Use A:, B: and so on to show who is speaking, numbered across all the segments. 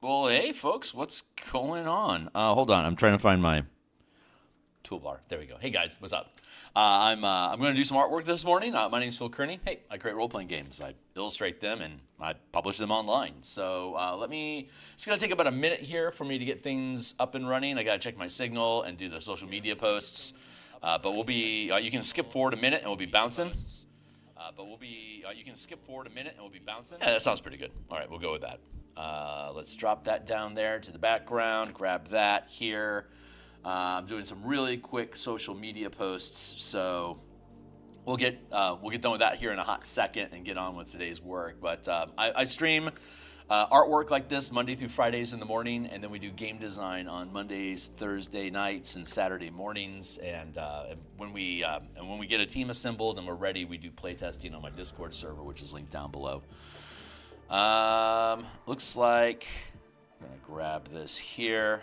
A: Well, hey, folks, what's going on? Hold on, I'm trying to find my toolbar. There we go. Hey, guys, what's up? I'm going to do some artwork this morning. My name's Phil Kearney. Hey, I create role-playing games. I illustrate them, and I publish them online. So it's going to take about a minute here for me to get things up and running. I got to check my signal and do the social media posts. You can skip forward a minute, and we'll be bouncing. You can skip forward a minute, and we'll be bouncing. Yeah, that sounds pretty good. All right, we'll go with that. Let's drop that down there to the background. Grab that here. I'm doing some really quick social media posts, so we'll get done with that here in a hot second and get on with today's work. But I stream artwork like this Monday through Fridays in the morning, and then we do game design on Mondays, Thursday nights, and Saturday mornings. And when we get a team assembled and we're ready, we do playtesting on my Discord server, which is linked down below. Looks like I'm gonna grab this here.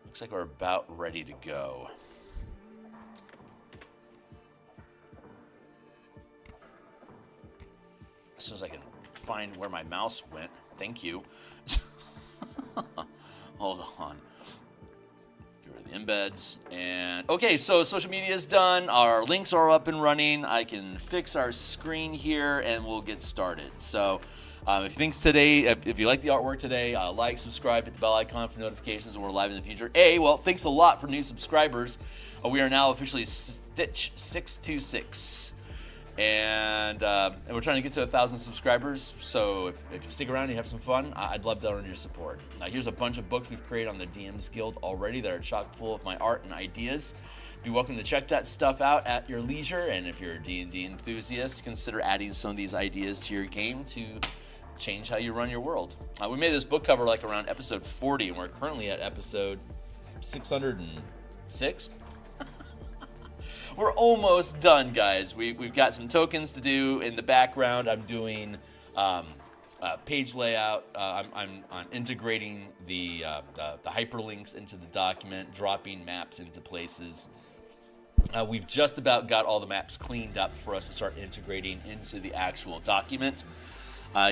A: Looks like we're about ready to go. As soon as I can find where my mouse went, thank you. Hold on. Get rid of the embeds. And okay, so social media is done. Our links are up and running. I can fix our screen here and we'll get started. So if you like the artwork today, like, subscribe, hit the bell icon for notifications when we're live in the future. Well, thanks a lot for new subscribers. We are now officially Stitch 626. And we're trying to get to 1,000 subscribers. So if you stick around and you have some fun, I'd love to earn your support. Now, here's a bunch of books we've created on the DMsGuild already that are chock full of my art and ideas. Be welcome to check that stuff out at your leisure. And if you're a D&D enthusiast, consider adding some of these ideas to your game to change how you run your world. We made this book cover like around episode 40, and we're currently at episode 606. We're almost done, guys. We've got some tokens to do in the background. I'm doing page layout. I'm integrating the hyperlinks into the document, dropping maps into places. We've just about got all the maps cleaned up for us to start integrating into the actual document.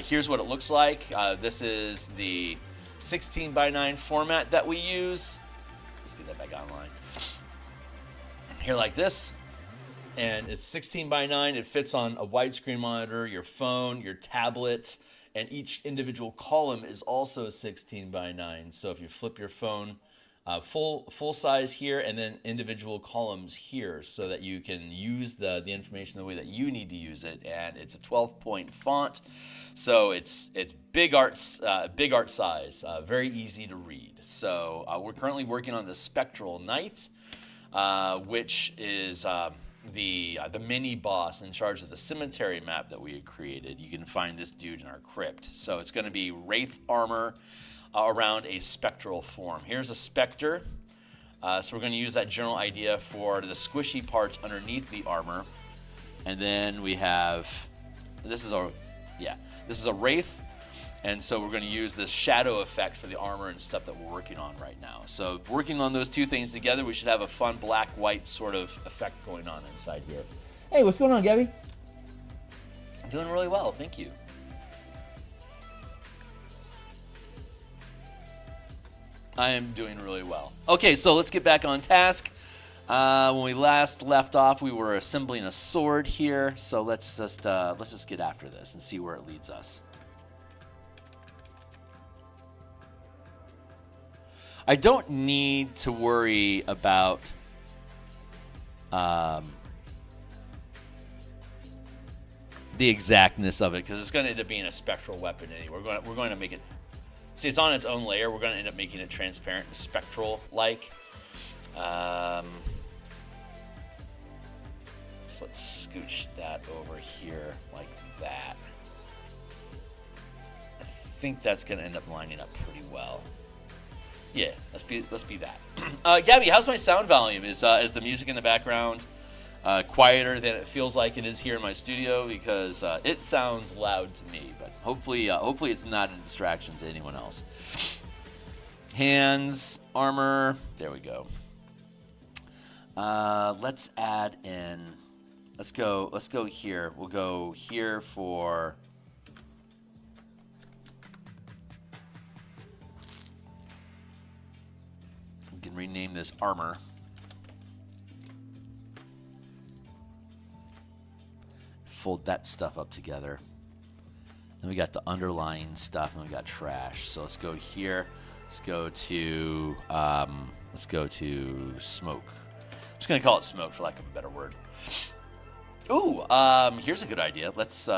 A: Here's what it looks like. This is the 16:9 format that we use. Let's get that back online. Here like this. And it's 16:9. It fits on a widescreen monitor, your phone, your tablet, and each individual column is also 16:9. So if you flip your phone, full size here, and then individual columns here, so that you can use the information the way that you need to use it. And it's a 12-point font, so it's big art size, very easy to read. So we're currently working on the Spectral Knight, which is the mini boss in charge of the cemetery map that we had created. You can find this dude in our crypt. So it's going to be wraith armor around a spectral form. Here's a specter. So we're going to use that general idea for the squishy parts underneath the armor. And then we have, this is a wraith. And so we're going to use this shadow effect for the armor and stuff that we're working on right now. So working on those two things together, we should have a fun black-white sort of effect going on inside here. Hey, what's going on, Gabby? I'm doing really well, thank you. I am doing really well. Okay, so let's get back on task. When we last left off, we were assembling a sword here. So let's just get after this and see where it leads us. I don't need to worry about the exactness of it because it's going to end up being a spectral weapon anyway. We're going to make it. See, it's on its own layer. We're going to end up making it transparent and spectral-like. So let's scooch that over here like that. I think that's going to end up lining up pretty well. Yeah, let's be that. Gabby, how's my sound volume? Is the music in the background quieter than it feels like it is here in my studio? Because it sounds loud to me, but hopefully it's not a distraction to anyone else. Hands, armor, there we go. Let's add in. Let's go here. We'll go here for and rename this armor. Fold that stuff up together. Then we got the underlying stuff, and we got trash. So let's go here. Let's go to smoke. I'm just gonna call it smoke for lack of a better word. Ooh, here's a good idea. Let's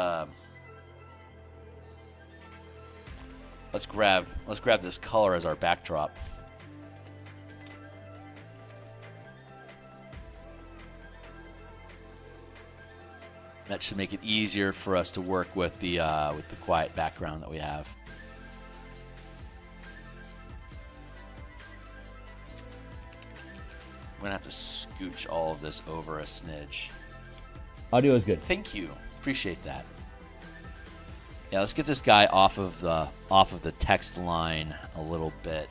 A: grab this color as our backdrop. That should make it easier for us to work with the quiet background that we have. I'm gonna have to scooch all of this over a smidge.
B: Audio is good.
A: Thank you, appreciate that. Yeah, let's get this guy off of the text line a little bit,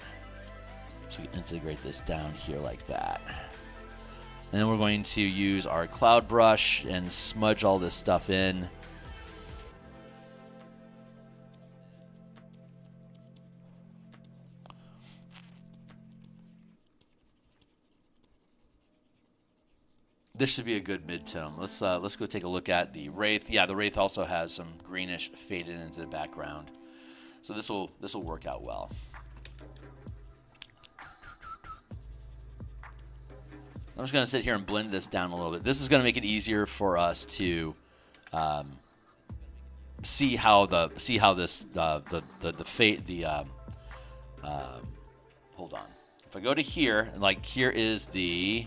A: so we can integrate this down here like that. And then we're going to use our cloud brush and smudge all this stuff in. This should be a good mid-tone. Let's go take a look at the Wraith. Yeah, the Wraith also has some greenish faded into the background. So this will work out well. I'm just going to sit here and blend this down a little bit. This is going to make it easier for us to see how this hold on. If I go to here, and like here is the,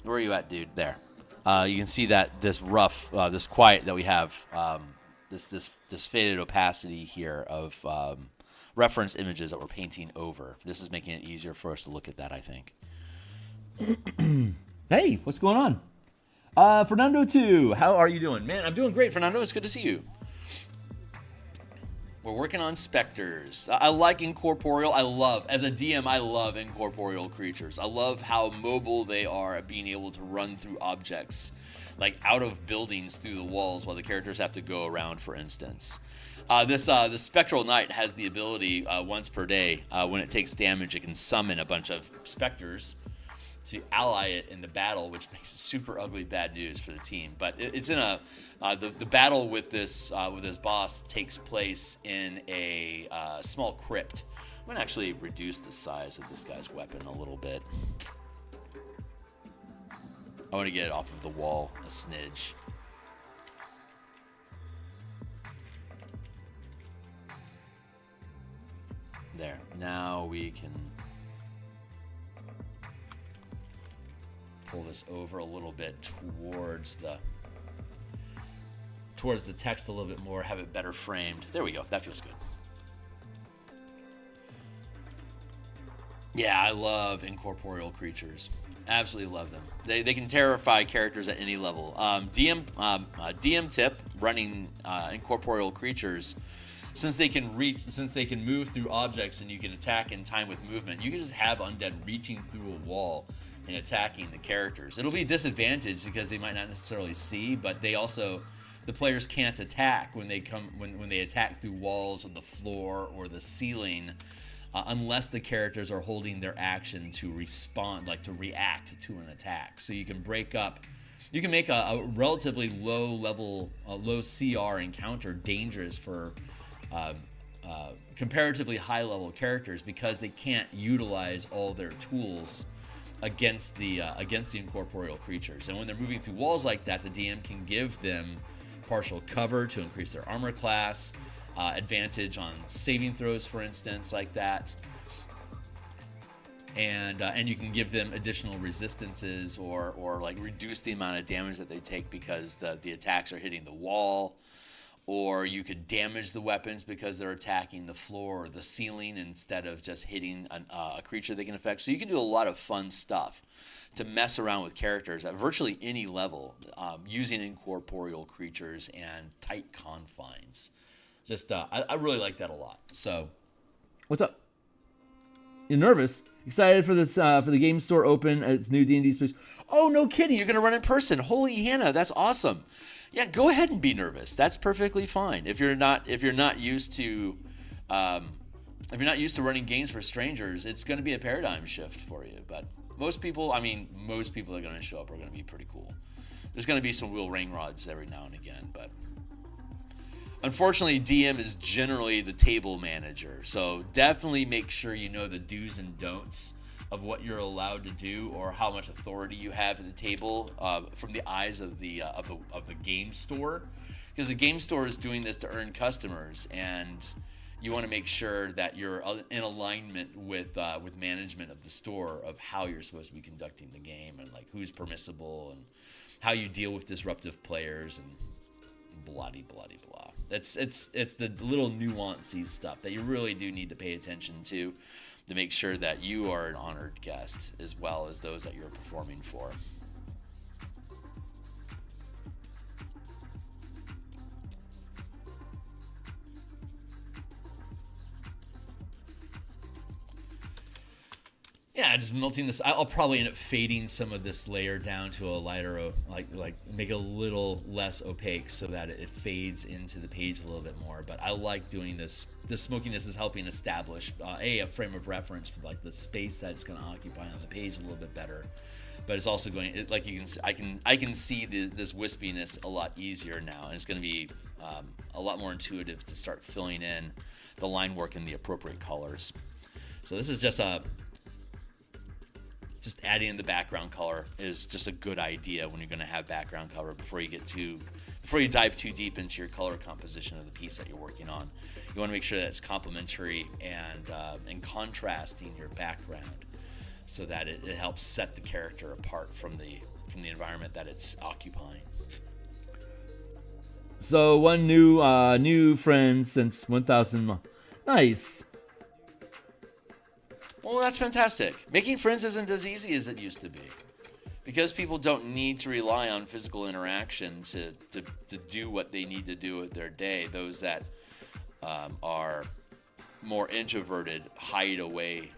A: where are you at, dude? There. You can see that this rough, this quiet that we have, this faded opacity here of reference images that we're painting over. This is making it easier for us to look at that, I think.
B: Hey, what's going on? Fernando 2, how are you doing?
A: Man, I'm doing great, Fernando. It's good to see you. We're working on specters. I like incorporeal. As a DM, I love incorporeal creatures. I love how mobile they are at being able to run through objects, like out of buildings through the walls while the characters have to go around, for instance. This Spectral Knight has the ability once per day, when it takes damage, it can summon a bunch of specters to ally it in the battle, which makes it super ugly bad news for the team. But it's in the battle with this boss takes place in a small crypt. I'm gonna actually reduce the size of this guy's weapon a little bit. I want to get it off of the wall a smidge. There. Now we can pull this over a little bit towards the text a little bit more, have it better framed. There we go. That feels good. Yeah, I love incorporeal creatures. Absolutely love them. They can terrify characters at any level. DM tip: running incorporeal creatures. Since they can move through objects and you can attack in time with movement, you can just have undead reaching through a wall and attacking the characters. It'll be disadvantaged because they might not necessarily see, but the players can't attack when they attack through walls or the floor or the ceiling, unless the characters are holding their action to respond, like to react to an attack. So you can make a relatively low CR encounter dangerous for comparatively high-level characters because they can't utilize all their tools against the incorporeal creatures. And when they're moving through walls like that, the DM can give them partial cover to increase their armor class, advantage on saving throws, for instance, like that. And you can give them additional resistances or like reduce the amount of damage that they take because the attacks are hitting the wall. Or you could damage the weapons because they're attacking the floor or the ceiling instead of just hitting a creature they can affect. So you can do a lot of fun stuff to mess around with characters at virtually any level using incorporeal creatures and tight confines. Just I really like that a lot. So,
B: what's up? You're nervous? Excited for this for the game store open at its new D&D space?
A: Oh, no kidding! You're gonna run in person. Holy Hannah, that's awesome. Yeah, go ahead and be nervous. That's perfectly fine. If you're not used to if you're not used to running games for strangers, it's going to be a paradigm shift for you. But most people that are going to show up are going to be pretty cool. There's going to be some real ring rods every now and again, but unfortunately, DM is generally the table manager. So definitely make sure you know the do's and don'ts of what you're allowed to do or how much authority you have at the table from the eyes of the game store, because the game store is doing this to earn customers, and you want to make sure that you're in alignment with management of the store of how you're supposed to be conducting the game and like who's permissible and how you deal with disruptive players and blah blah blah. It's the little nuancey stuff that you really do need to pay attention to make sure that you are an honored guest as well as those that you're performing for. Yeah, just melting this. I'll probably end up fading some of this layer down to a lighter, like make it a little less opaque so that it fades into the page a little bit more. But I like doing this. The smokiness is helping establish a frame of reference for like the space that it's going to occupy on the page a little bit better. But it's also going, like you can, I can see this wispiness a lot easier now, and it's going to be a lot more intuitive to start filling in the line work in the appropriate colors. So this is just adding in the background color is just a good idea when you're going to have background color before you dive too deep into your color composition of the piece that you're working on. You want to make sure that it's complementary and contrasting your background so that it helps set the character apart from the environment that it's occupying.
B: So one new friend since 1,000. Nice.
A: Well, that's fantastic. Making friends isn't as easy as it used to be. Because people don't need to rely on physical interaction to do what they need to do with their day. Those that are more introverted hide away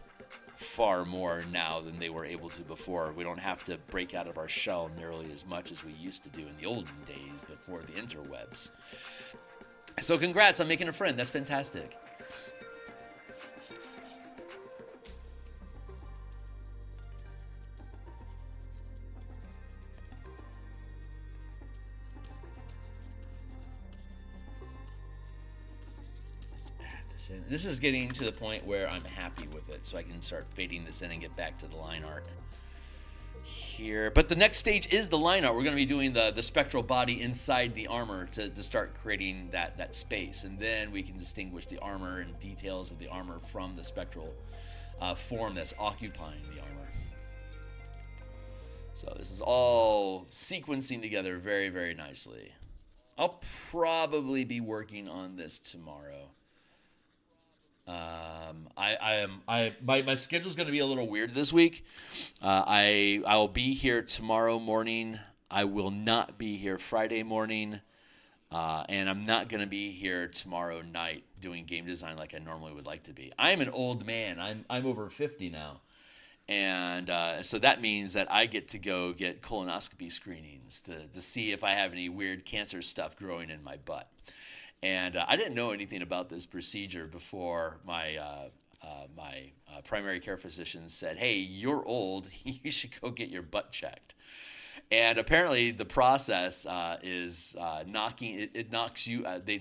A: far more now than they were able to before. We don't have to break out of our shell nearly as much as we used to do in the olden days before the interwebs. So congrats on making a friend. That's fantastic. And this is getting to the point where I'm happy with it, so I can start fading this in and get back to the line art here. But the next stage is the line art. We're going to be doing the spectral body inside the armor to start creating that space, and then we can distinguish the armor and details of the armor from the spectral form that's occupying the armor. So this is all sequencing together very, very nicely. I'll probably be working on this tomorrow. My schedule's going to be a little weird this week. I'll be here tomorrow morning. I will not be here Friday morning, and I'm not going to be here tomorrow night doing game design like I normally would like to be. I'm an old man. I'm over 50 now, and so that means that I get to go get colonoscopy screenings to see if I have any weird cancer stuff growing in my butt. And I didn't know anything about this procedure before my primary care physician said, "Hey, you're old. You should go get your butt checked." And apparently, the process is knocking. It knocks you. They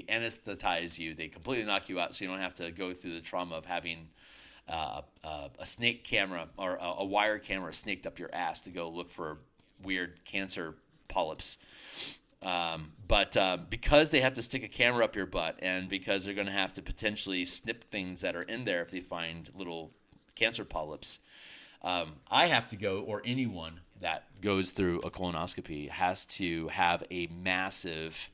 A: anesthetize you. They completely knock you out, so you don't have to go through the trauma of having a snake camera or a wire camera snaked up your ass to go look for weird cancer polyps. But because they have to stick a camera up your butt, and because they're going to have to potentially snip things that are in there if they find little cancer polyps, I have to go, or anyone that goes through a colonoscopy has to have a massive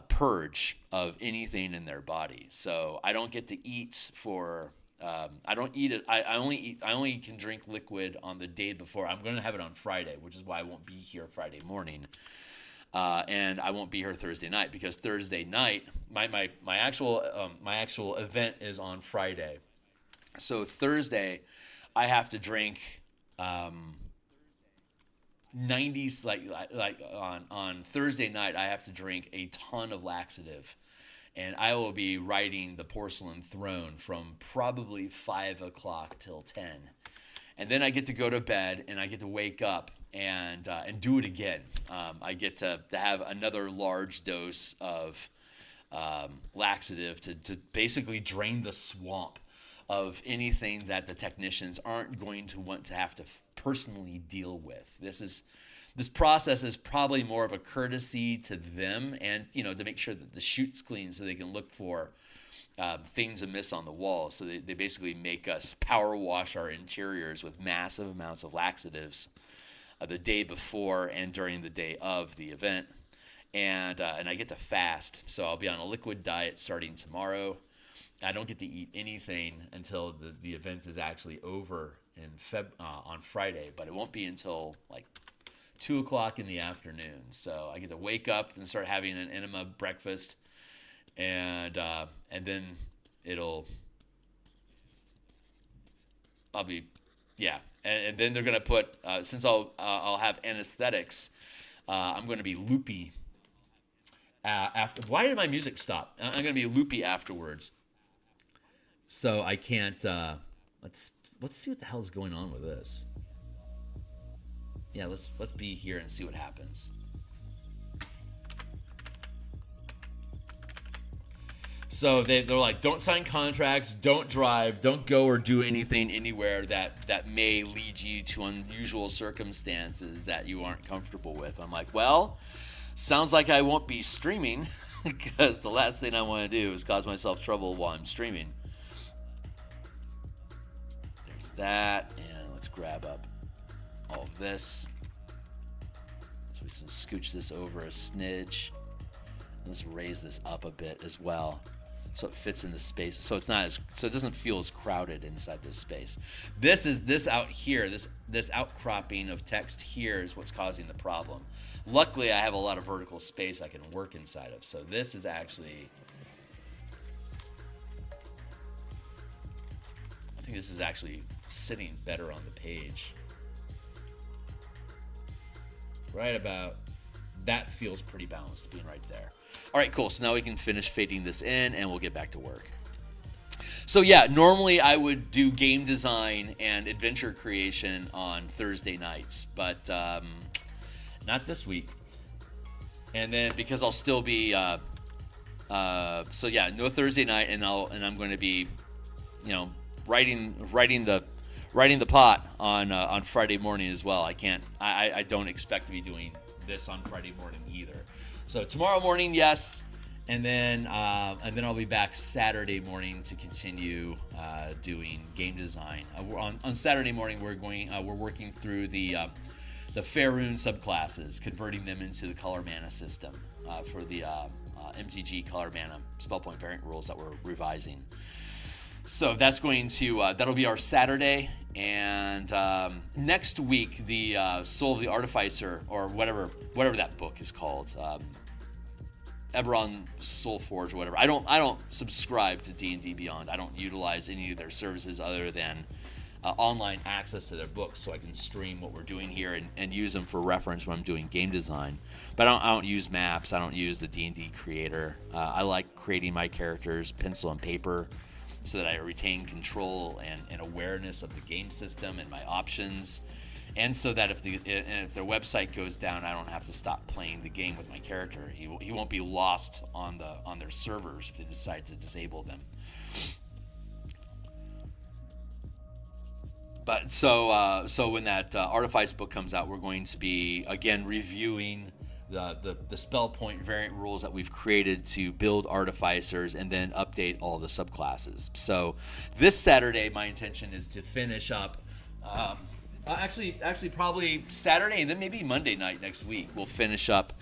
A: purge of anything in their body. So I don't get to eat for. I don't eat it. I only can drink liquid on the day before. I'm going to have it on Friday, which is why I won't be here Friday morning. And I won't be here Thursday night, because Thursday night my actual event is on Friday. So Thursday I have to drink 90s on Thursday night I have to drink a ton of laxative, and I will be riding the Porcelain Throne from probably 5 o'clock till 10. And then I get to go to bed, and I get to wake up and do it again. I get to have another large dose of laxative to basically drain the swamp of anything that the technicians aren't going to want to have to personally deal with. This process is probably more of a courtesy to them, and to make sure that the chute's clean so they can look for things amiss on the wall. So they basically make us power wash our interiors with massive amounts of laxatives the day before and during the day of the event. And I get to fast, so I'll be on a liquid diet starting tomorrow. I don't get to eat anything until the event is actually over on Friday, but it won't be until like 2 o'clock in the afternoon. So I get to wake up and start having an enema breakfast, and then and then they're gonna put since I'll have anesthetics, I'm gonna be loopy. After, why did my music stop? I'm gonna be loopy afterwards. So I can't. Let's see what the hell is going on with this. Yeah, let's be here and see what happens. So they're like, don't sign contracts, don't drive, don't go or do anything anywhere that may lead you to unusual circumstances that you aren't comfortable with. I'm like, well, sounds like I won't be streaming because the last thing I want to do is cause myself trouble while I'm streaming. There's that, and let's grab up all of this. So we can scooch this over a smidge. Let's raise this up a bit as well, so it fits in the space. So it's not so it doesn't feel as crowded inside this space. This out here, this outcropping of text here is what's causing the problem. Luckily, I have a lot of vertical space I can work inside of. So this is actually, I think this is actually sitting better on the page. Right about, that feels pretty balanced being right there. All right, cool. So now we can finish fading this in and we'll get back to work. So yeah, normally I would do game design and adventure creation on Thursday nights, but not this week. And then because I'll still be, so yeah, no Thursday night, and I'm going to be, writing the pot on Friday morning as well. I don't expect to be doing this on Friday morning either. So tomorrow morning, yes, and then I'll be back Saturday morning to continue doing game design. On Saturday morning, we're working through the Faerun subclasses, converting them into the color mana system for the MTG color mana spell point variant rules that we're revising. So that's going to that'll be our Saturday, and next week the Soul of the Artificer, or whatever that book is called, Eberron Soulforge or whatever. I don't subscribe to D&D Beyond. I don't utilize any of their services other than online access to their books, so I can stream what we're doing here and use them for reference when I'm doing game design. But I don't use maps. I don't use the D&D creator. I like creating my characters pencil and paper, so that I retain control and awareness of the game system and my options, and so that if their website goes down, I don't have to stop playing the game with my character. He won't be lost on their servers if they decide to disable them. But so when that Artifice book comes out, we're going to be again reviewing the spell point variant rules that we've created to build artificers and then update all the subclasses. So this Saturday, my intention is to finish up. Actually, probably Saturday and then maybe Monday night next week, we'll finish up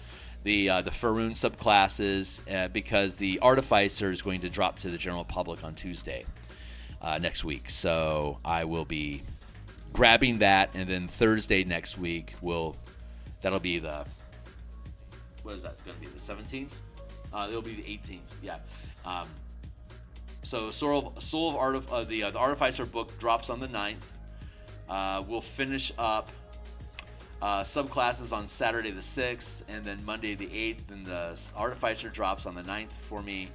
A: the Faerun subclasses because the Artificer is going to drop to the general public on Tuesday next week. So I will be grabbing that, and then Thursday next week that'll be the. What is that going to be? The 17th? It'll be the 18th. Yeah. So Soul of the Artificer book drops on the 9th. We'll finish up subclasses on Saturday the 6th, and then Monday the 8th, and the Artificer drops on the 9th for me.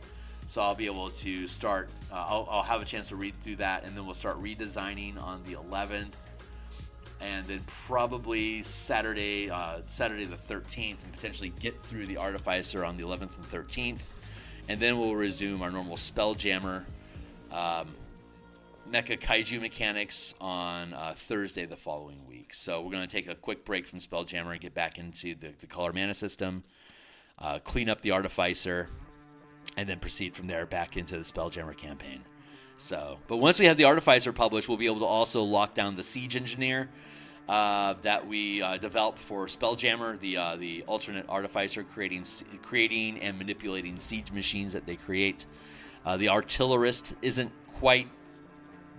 A: So I'll be able to start, I'll have a chance to read through that, and then we'll start redesigning on the 11th. And then probably Saturday the 13th, and potentially get through the Artificer on the 11th and 13th. And then we'll resume our normal Spelljammer Mecha Kaiju mechanics on Thursday the following week. So we're going to take a quick break from Spelljammer and get back into the color mana system, clean up the Artificer, and then proceed from there back into the Spelljammer campaign. So, but once we have the Artificer published, we'll be able to also lock down the Siege Engineer that we developed for Spelljammer, the alternate Artificer, creating and manipulating siege machines that they create. The Artillerist isn't quite.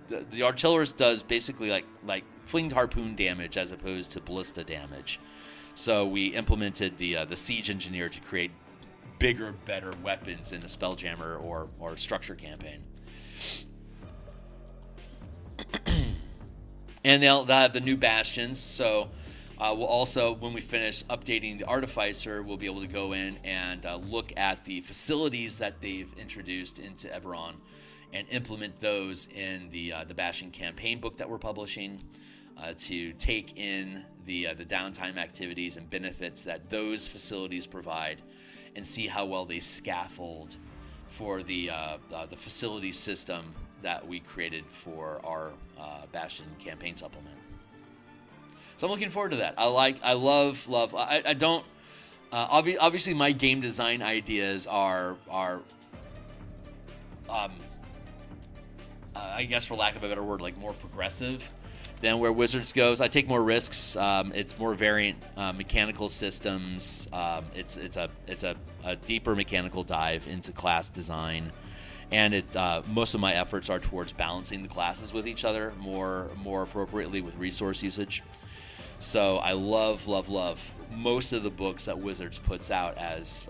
A: The Artillerist does basically like flinged harpoon damage as opposed to ballista damage. So we implemented the Siege Engineer to create bigger, better weapons in the Spelljammer or structure campaign. And they'll have the new bastions. So we'll also, when we finish updating the Artificer, we'll be able to go in and look at the facilities that they've introduced into Eberron and implement those in the Bastion campaign book that we're publishing, to take in the downtime activities and benefits that those facilities provide, and see how well they scaffold for the facility system that we created for our Bastion campaign supplement. So I'm looking forward to that. I love. I don't. Obviously, my game design ideas are I guess, for lack of a better word, like more progressive than where Wizards goes. I take more risks. It's more variant mechanical systems. It's a deeper mechanical dive into class design, and most of my efforts are towards balancing the classes with each other more appropriately with resource usage. So I love most of the books that Wizards puts out as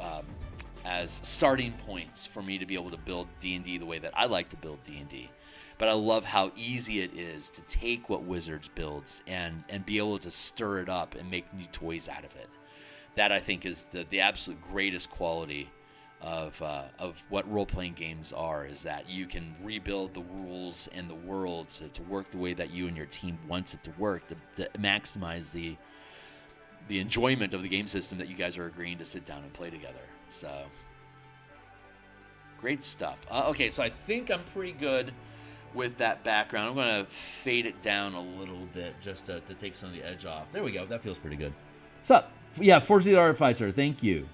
A: starting points for me to be able to build D&D the way that I like to build D&D. But I love how easy it is to take what Wizards builds and be able to stir it up and make new toys out of it. That, I think, is the absolute greatest quality of what role-playing games are, is that you can rebuild the rules and the world to work the way that you and your team wants it to work, to maximize the enjoyment of the game system that you guys are agreeing to sit down and play together. So, great stuff. Okay, so I think I'm pretty good with that background. I'm going to fade it down a little bit just to take some of the edge off. There we go. That feels pretty good. What's up? Yeah, Forge the Artificer. Thank you.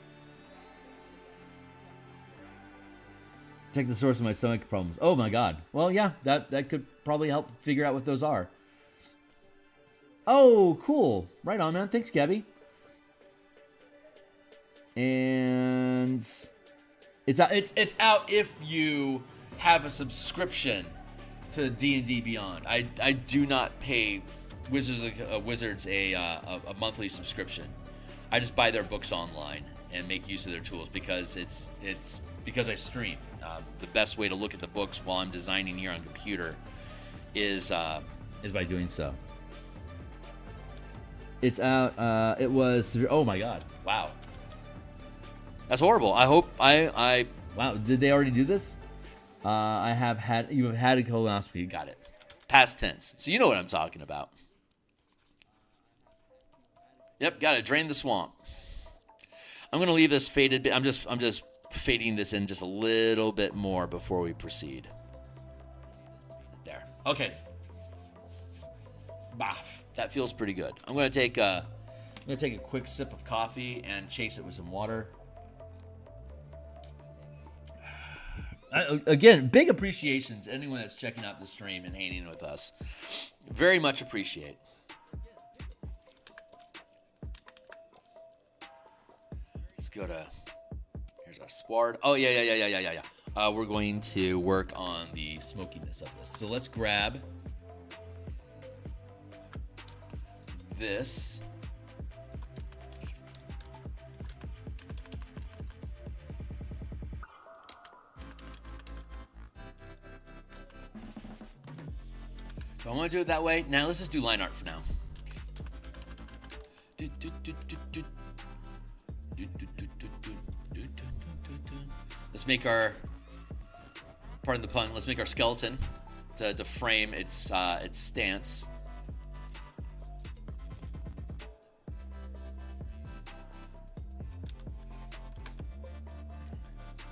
A: Check the source of my stomach problems. Oh my god. Well, yeah, that could probably help figure out what those are. Oh, cool. Right on, man. Thanks, Gabby. And it's out if you have a subscription to D&D Beyond. I do not pay Wizards a monthly subscription. I just buy their books online and make use of their tools because it's because I stream. The best way to look at the books while I'm designing here on computer is by doing so. It's out. It was. Oh my god! Wow. That's horrible. I hope I. Wow. Did they already do this? You have had a colonoscopy. Got it. Past tense. So you know what I'm talking about. Yep. Got it. Drain the swamp. I'm gonna leave this faded. I'm just fading this in just a little bit more before we proceed. There. Okay. Baff. That feels pretty good. I'm gonna take a quick sip of coffee and chase it with some water. Again, big appreciation to anyone that's checking out the stream and hanging with us. Very much appreciate. Let's go to. Here's our sward. Oh yeah. We're going to work on the smokiness of this. So let's grab this. Do I want to do it that way? Now let's just do line art for now. Let's make our pardon the pun, let's make our skeleton to frame its stance.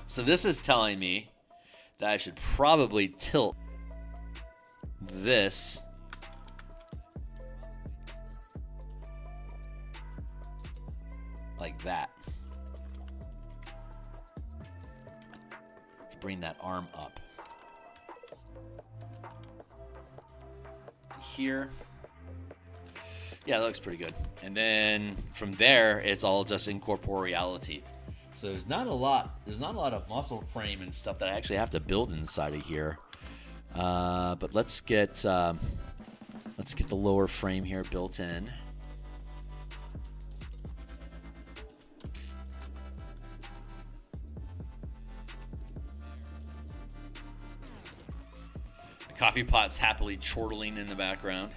A: So this is telling me that I should probably tilt this like that to bring that arm up to here. Yeah, that looks pretty good. And then from there, it's all just incorporeality. So there's not a lot of muscle frame and stuff that I actually have to build inside of here. But let's get the lower frame here built in. The coffee pot's happily chortling in the background,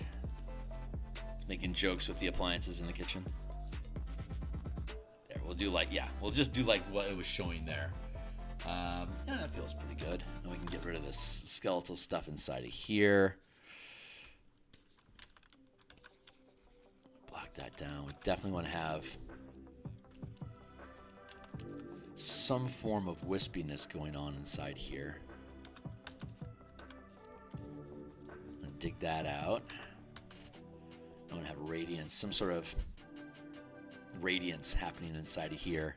A: making jokes with the appliances in the kitchen. We'll just do like what it was showing there. Yeah, that feels pretty good. And we can get rid of this skeletal stuff inside of here. Block that down. We definitely want to have some form of wispiness going on inside here. I'm gonna dig that out. I want to have radiance, some sort of radiance happening inside of here.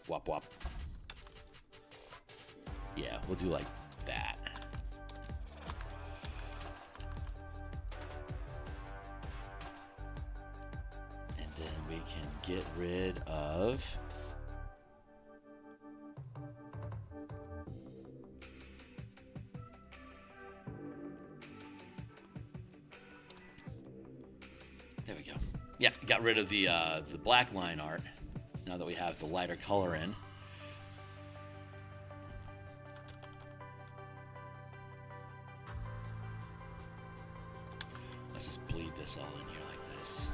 A: Wop wop. Yeah, we'll do like that. We can get rid of there we go. Yeah, got rid of the black line art now that we have the lighter color in. Let's just bleed this all in here like this.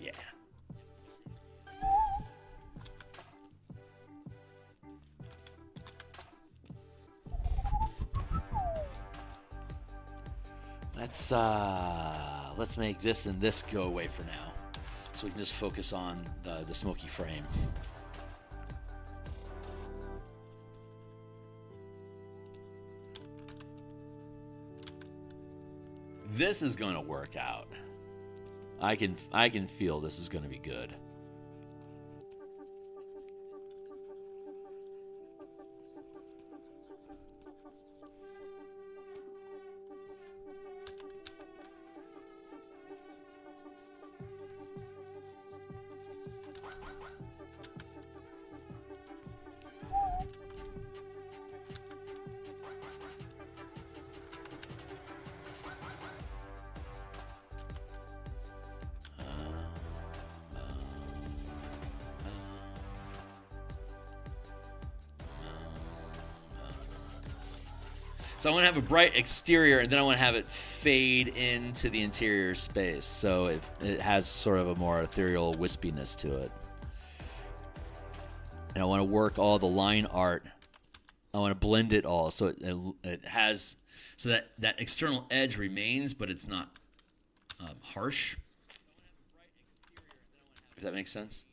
A: Yeah. Let's make this and this go away for now, so we can just focus on the smoky frame. This is going to work out. I can feel this is going to be good. So I want to have a bright exterior, and then I want to have it fade into the interior space, so it has sort of a more ethereal wispiness to it. And I want to work all the line art. I want to blend it all, so it has, so that external edge remains, but it's not harsh. If that makes sense.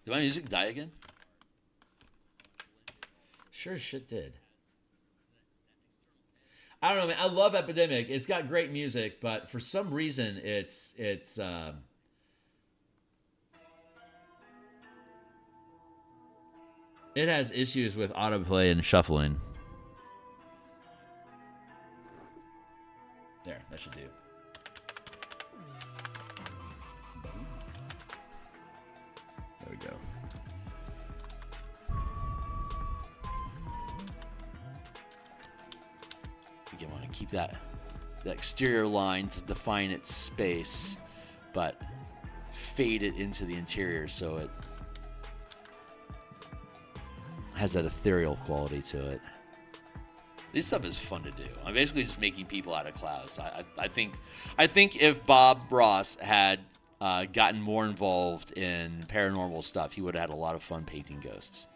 A: Did my music die again? Sure as shit did. I don't know, man. I love Epidemic. It's got great music, but for some reason, it has issues with autoplay and shuffling. There, that should do. There we go. Again, want to keep that exterior line to define its space, but fade it into the interior so it has that ethereal quality to it. This stuff is fun to do. I'm basically just making people out of clouds. I think if Bob Ross had gotten more involved in paranormal stuff, he would have had a lot of fun painting ghosts.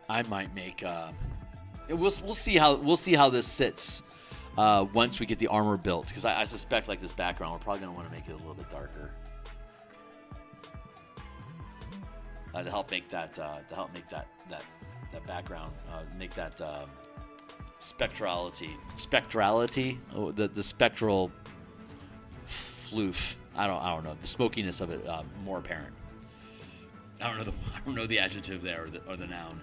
A: I might make. We'll see how this sits once we get the armor built, because I suspect like this background, we're probably gonna want to make it a little bit darker to help make that background make that spectrality. Oh, the spectral floof. I don't know, the smokiness of it more apparent. I don't know the adjective there or the noun.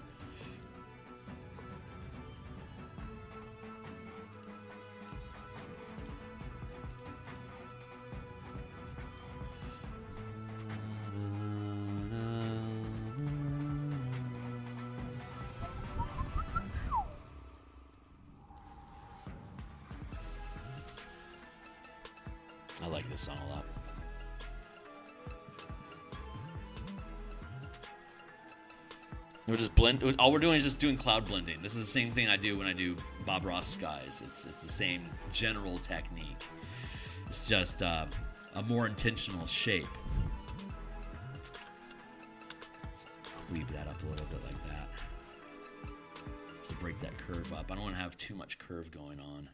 A: I like this song a lot. We're just all we're doing is just doing cloud blending. This is the same thing I do when I do Bob Ross skies. It's the same general technique. It's just a more intentional shape. Let's cleave that up a little bit like that. Just to break that curve up. I don't want to have too much curve going on.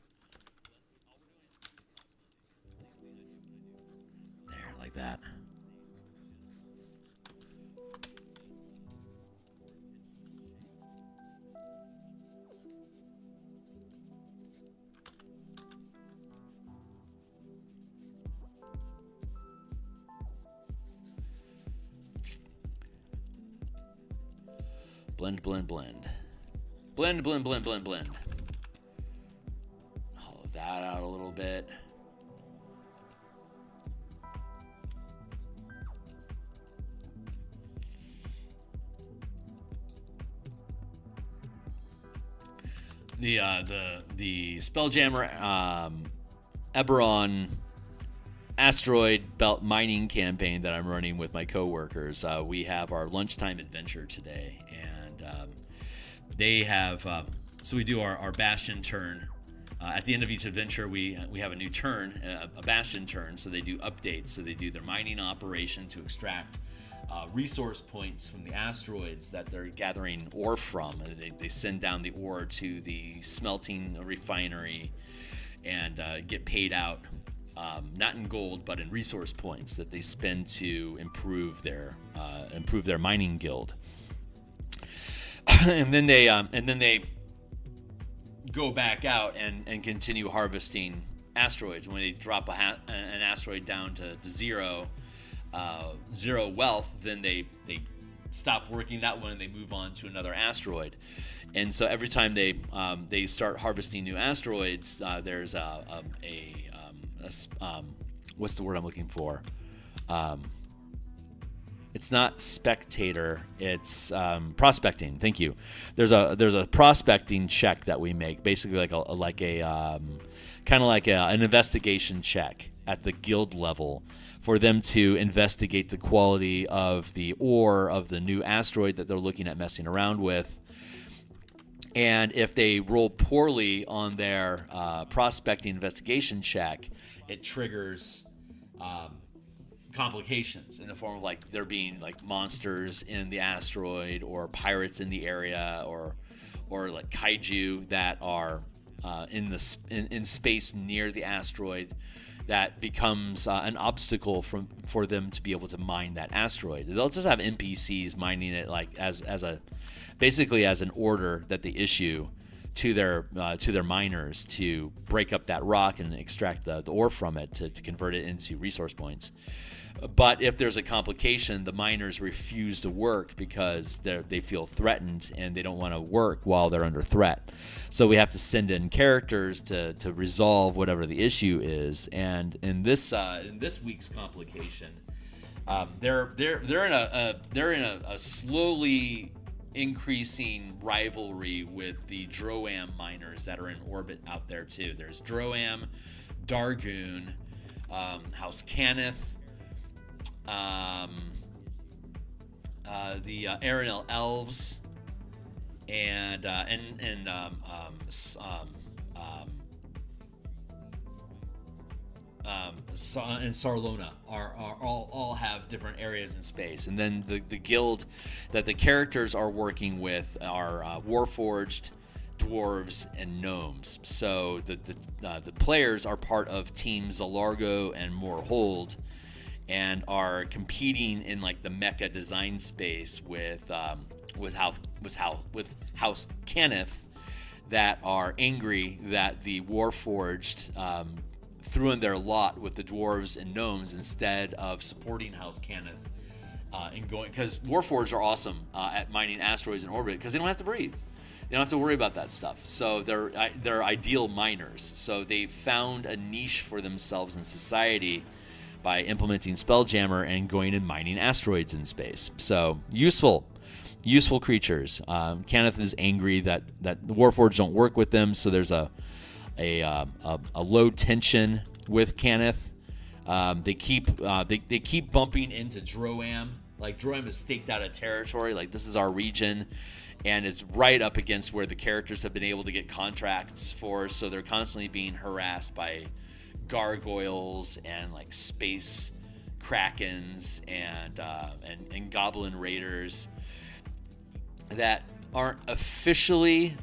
A: There, like that. Blend, blend, blend. Blend, blend, blend, blend, blend. Hollow that out a little bit. The Spelljammer Eberron asteroid belt mining campaign that I'm running with my coworkers. We have our lunchtime adventure today, and they have so we do our bastion turn. At the end of each adventure, we have a new turn, a bastion turn. So they do updates. So they do their mining operation to extract resource points from the asteroids that they're gathering ore from. They send down the ore to the smelting refinery and get paid out, not in gold, but in resource points that they spend to improve their mining guild. and then they go back out and continue harvesting asteroids. When they drop an asteroid down to zero wealth, then they stop working that one and they move on to another asteroid. And so every time they start harvesting new asteroids, there's what's the word I'm looking for? It's not spectator, it's prospecting. Thank you. There's a prospecting check that we make, basically like a kind of like an investigation check at the guild level for them to investigate the quality of the ore of the new asteroid that they're looking at messing around with. And if they roll poorly on their prospecting investigation check, it triggers complications in the form of like there being like monsters in the asteroid or pirates in the area or like kaiju that are in space near the asteroid that becomes an obstacle for them to be able to mine that asteroid. They'll just have NPCs mining it like as basically as an order that they issue to their miners to break up that rock and extract the ore from it to convert it into resource points. But if there's a complication, the miners refuse to work because they feel threatened and they don't want to work while they're under threat. So we have to send in characters to resolve whatever the issue is. And in this week's complication, they're in a slowly increasing rivalry with the Droam miners that are in orbit out there too. There's Droam, Dargoon, House Cannith, the Arenal Elves, and Sarlona are all have different areas in space. And then the guild that the characters are working with are Warforged, dwarves, and gnomes. So the players are part of Team Zalargo and Moorhold, and are competing in like the mecha design space with House Cannith, that are angry that the Warforged threw in their lot with the dwarves and gnomes instead of supporting House Cannith and going, because Warforged are awesome at mining asteroids in orbit because they don't have to breathe. They don't have to worry about that stuff. So they're ideal miners. So they found a niche for themselves in society by implementing Spelljammer and going and mining asteroids in space. So useful creatures. Cannith is angry that the Warforged don't work with them, so there's a low tension with Cannith. They keep bumping into Droam. Like, Droam has staked out a territory. Like, this is our region, and it's right up against where the characters have been able to get contracts for. So they're constantly being harassed by gargoyles and like space krakens and goblin raiders that aren't officially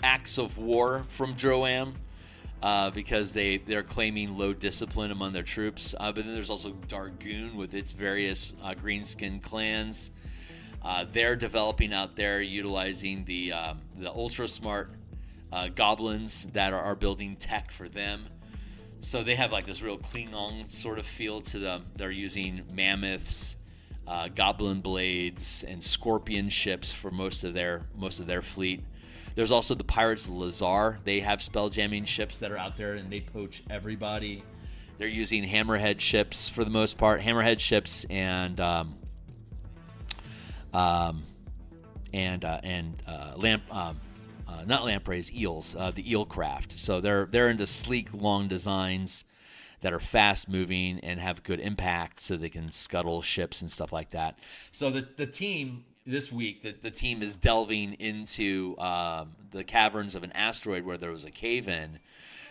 A: acts of war from Droam, because they're claiming low discipline among their troops. But then there's also Dargoon with its various greenskin clans. They're developing out there, utilizing the ultra smart goblins that are building tech for them. So they have like this real Klingon sort of feel to them. They're using mammoths, goblin blades, and scorpion ships for most of their fleet. There's also the Pirates of Lazar. They have spelljamming ships that are out there, and they poach everybody. They're using hammerhead ships for the most part. Hammerhead ships and not lampreys, eels. The eel craft. So they're into sleek, long designs that are fast moving and have good impact, so they can scuttle ships and stuff like that. So the team this week, the team is delving into the caverns of an asteroid where there was a cave-in,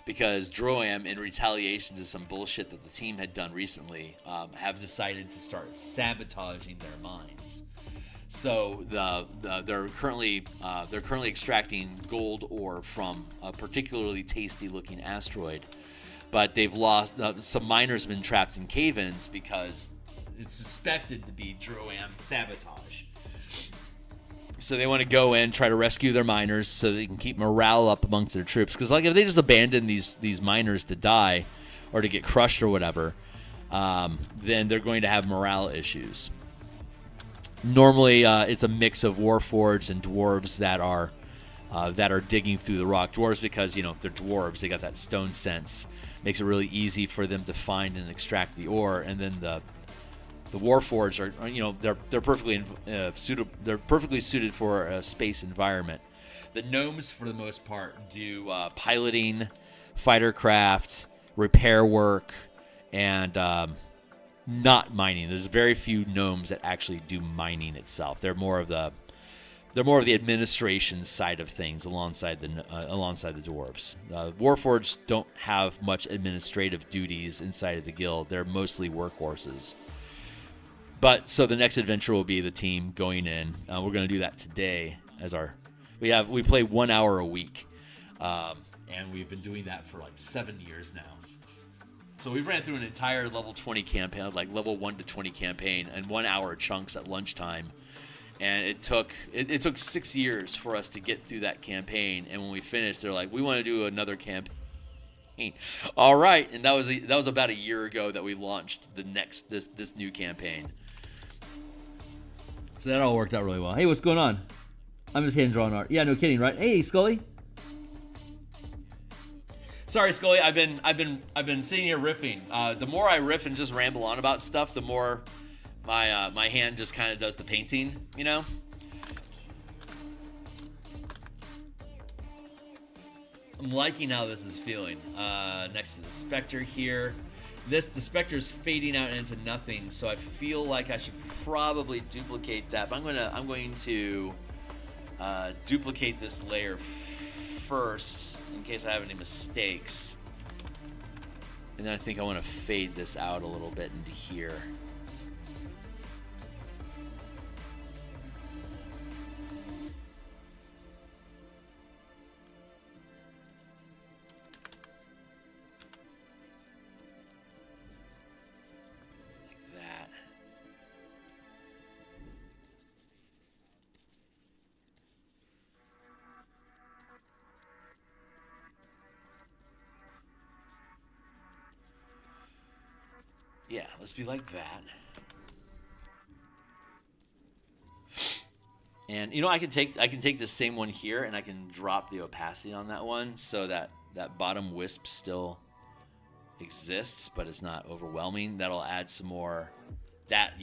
A: because Droam, in retaliation to some bullshit that the team had done recently, have decided to start sabotaging their mines. So they're currently extracting gold ore from a particularly tasty-looking asteroid, but they've lost some miners have been trapped in cave-ins because it's suspected to be Droam sabotage. So they want to go in, try to rescue their miners so they can keep morale up amongst their troops. Because like if they just abandon these miners to die or to get crushed or whatever, then they're going to have morale issues. Normally, it's a mix of Warforged and dwarves that are digging through the rock. Dwarves, because they're dwarves, they got that stone sense, makes it really easy for them to find and extract the ore. And then the Warforged are they're perfectly suited. They're perfectly suited for a space environment. The gnomes, for the most part, do piloting, fighter craft, repair work, and not mining. There's very few gnomes that actually do mining itself. They're more of the administration side of things alongside the dwarves. Warforged don't have much administrative duties inside of the guild. They're mostly workhorses. But so the next adventure will be the team going in. We're going to do that today we play 1 hour a week, and we've been doing that for like 7 years now. So we've ran through an entire level 20 campaign, like level 1 to 20 campaign, in 1 hour chunks at lunchtime. And it took 6 years for us to get through that campaign. And when we finished, they're like, we want to do another campaign. All right, and that was about a year ago that we launched this new campaign.
B: So that all worked out really well. Hey, what's going on? I'm just hand drawing art. Yeah, no kidding, right? Hey, Scully.
A: Sorry, Scully. I've been sitting here riffing. The more I riff and just ramble on about stuff, the more my hand just kind of does the painting. You know. I'm liking how this is feeling. Next to the Spectre here. The Spectre's fading out into nothing, so I feel like I should probably duplicate that. But I'm going to duplicate this layer first in case I have any mistakes. And then I think I want to fade this out a little bit into here. Yeah, let's be like that. And you know, I can take this same one here and I can drop the opacity on that one so that bottom wisp still exists, but it's not overwhelming. That'll add some more. That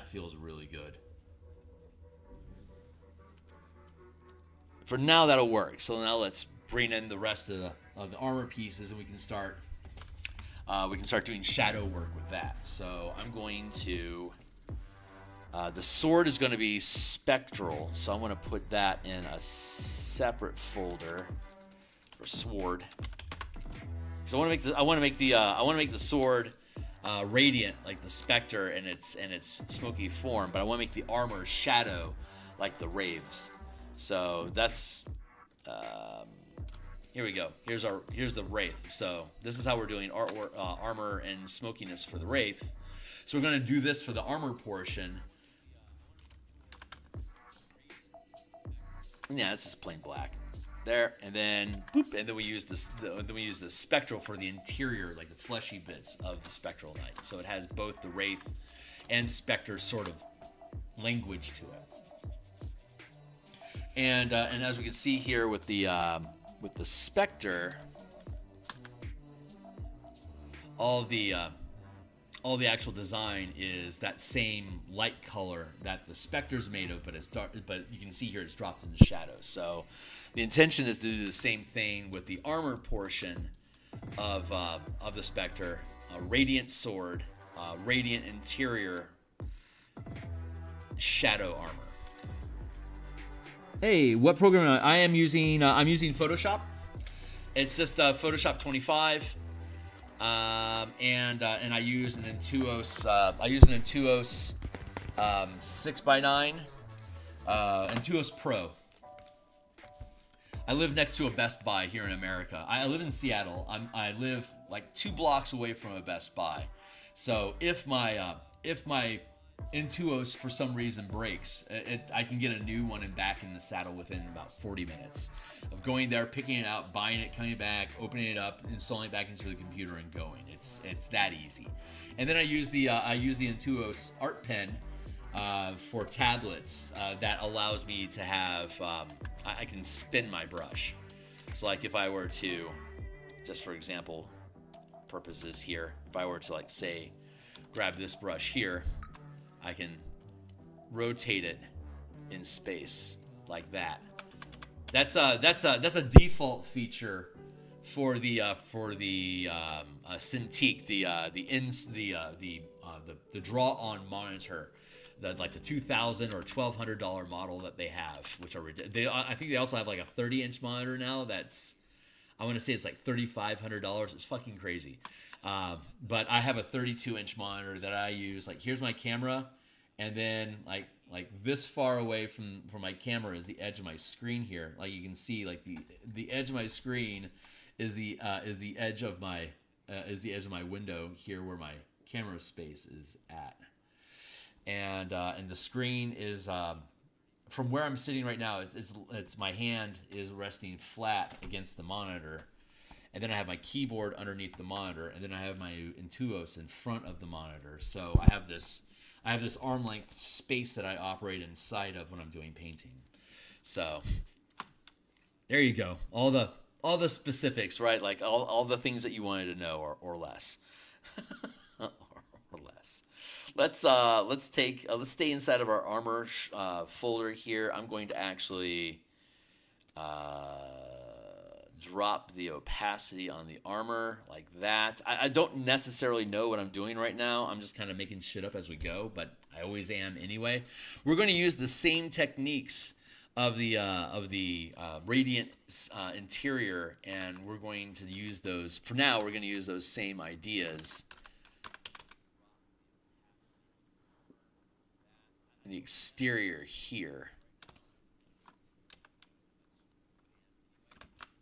A: feels really good. For now, that'll work. So now let's bring in the rest of the armor pieces, and we can start doing shadow work with that. So I'm going to. The sword is going to be spectral, so I'm going to put that in a separate folder for sword. So I want to make the sword radiant like the specter in its smoky form, but I want to make the armor shadow like the wraiths. So that's here we go. Here's the wraith. So this is how we're doing armor and smokiness for the wraith. So we're going to do this for the armor portion. Yeah, it's just plain black there, and then boop, and then we use the spectral for the interior, like the fleshy bits of the Spectral Knight. So it has both the wraith and specter sort of language to it. And as we can see here with the specter, all the actual design is that same light color that the specter's made of, but it's dark. But you can see here it's dropped in the shadows. So the intention is to do the same thing with the armor portion of the specter. Radiant sword, radiant interior, shadow armor.
B: Hey, what program I am using? I'm using
A: Photoshop. It's just Photoshop 25. And I use an Intuos. I use an Intuos 6x9, Intuos Pro. I live next to a Best Buy here in America. I live in Seattle. I live like 2 blocks away from a Best Buy. So if my Intuos for some reason breaks, I can get a new one and back in the saddle within about 40 minutes of going there, picking it out, buying it, coming back, opening it up, installing it back into the computer, and going. It's that easy. And then I use the Intuos Art Pen for tablets that allows me to have I can spin my brush. So like if I were to, just for example purposes here, if I were to like say grab this brush here, I can rotate it in space like that. That's a default feature for the Cintiq, the draw on monitor, the $2,000 or $1,200 model that they have, which are I think they also have like a 30-inch monitor now. I want to say it's like $3,500. It's fucking crazy. But I have a 32-inch monitor that I use. Like here's my camera, and then like this far away from my camera is the edge of my screen here. Like you can see, like the edge of my screen is the edge of my window here where my camera space is at, and the screen is from where I'm sitting right now, it's my hand is resting flat against the monitor, and then I have my keyboard underneath the monitor, and then I have my Intuos in front of the monitor. So I have this arm length space that I operate inside of when I'm doing painting. So there you go. All the specifics, right? Like all the things that you wanted to know, or less. Or less. Let's stay inside of our armor folder here. I'm going to actually drop the opacity on the armor like that. I don't necessarily know what I'm doing right now. I'm just kind of making shit up as we go, but I always am anyway. We're going to use the same techniques of the radiant interior, and we're going to use those. For now, we're going to use those same ideas in the exterior here.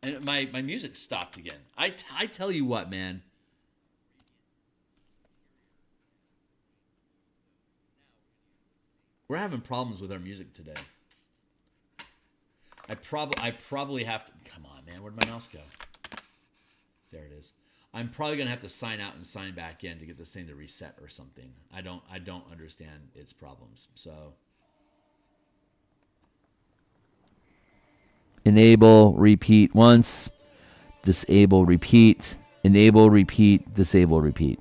A: And my music stopped again. I tell you what, man. We're having problems with our music today. I probably have to. Come on, man. Where'd my mouse go? There it is. I'm probably gonna have to sign out and sign back in to get this thing to reset or something. I don't understand its problems. So
B: Enable, repeat once. Disable, repeat. Enable, repeat. Disable, repeat.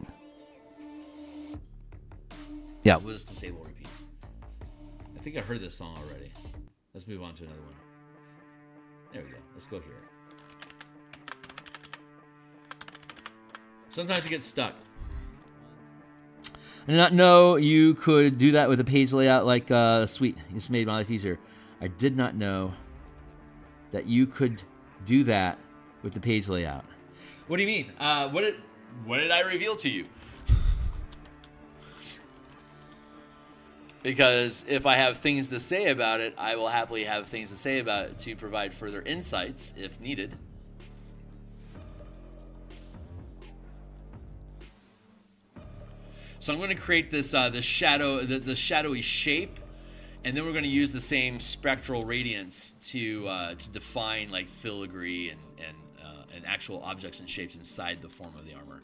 B: Yeah.
A: it was disable repeat. I think I heard this song already. Let's move on to another one. There we go. Let's go here. Sometimes it gets stuck.
B: I did not know you could do that with a page layout like Sweet. This made my life easier. I did not know that you could do that with the page layout.
A: What do you mean? What did I reveal to you? Because if I have things to say about it, I will happily have things to say about it to provide further insights if needed. So I'm going to create this the shadowy shape, and then we're going to use the same spectral radiance to define like filigree and actual objects and shapes inside the form of the armor.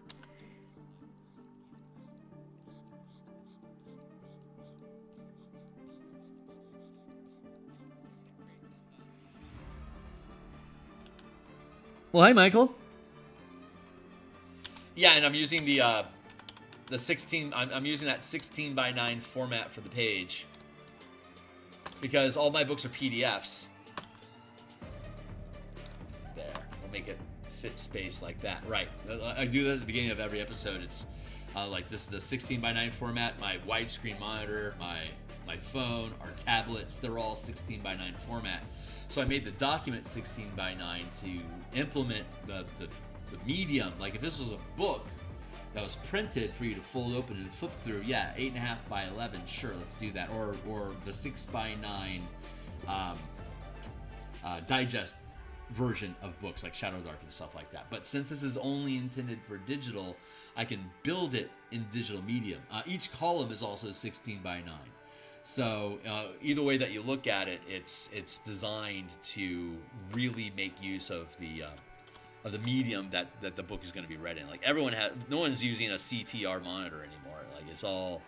B: Well, hi, Michael.
A: Yeah, and I'm using the 16. I'm using that 16:9 format for the page because all my books are PDFs. There, we'll make it fit space like that. Right, I do that at the beginning of every episode. It's like this is the 16:9 format. My widescreen monitor, my phone, our tablets, they're all 16:9 format. So I made the document 16:9 to implement the medium. Like if this was a book that was printed for you to fold open and flip through, yeah, 8.5 by 11, sure, let's do that. Or the 6:9 digest version of books like Shadow Dark and stuff like that. But since this is only intended for digital, I can build it in digital medium. Each column is also 16:9. So either way that you look at it, it's designed to really make use of the medium that the book is going to be read in. Like no one's using a CTR monitor anymore. Like it's all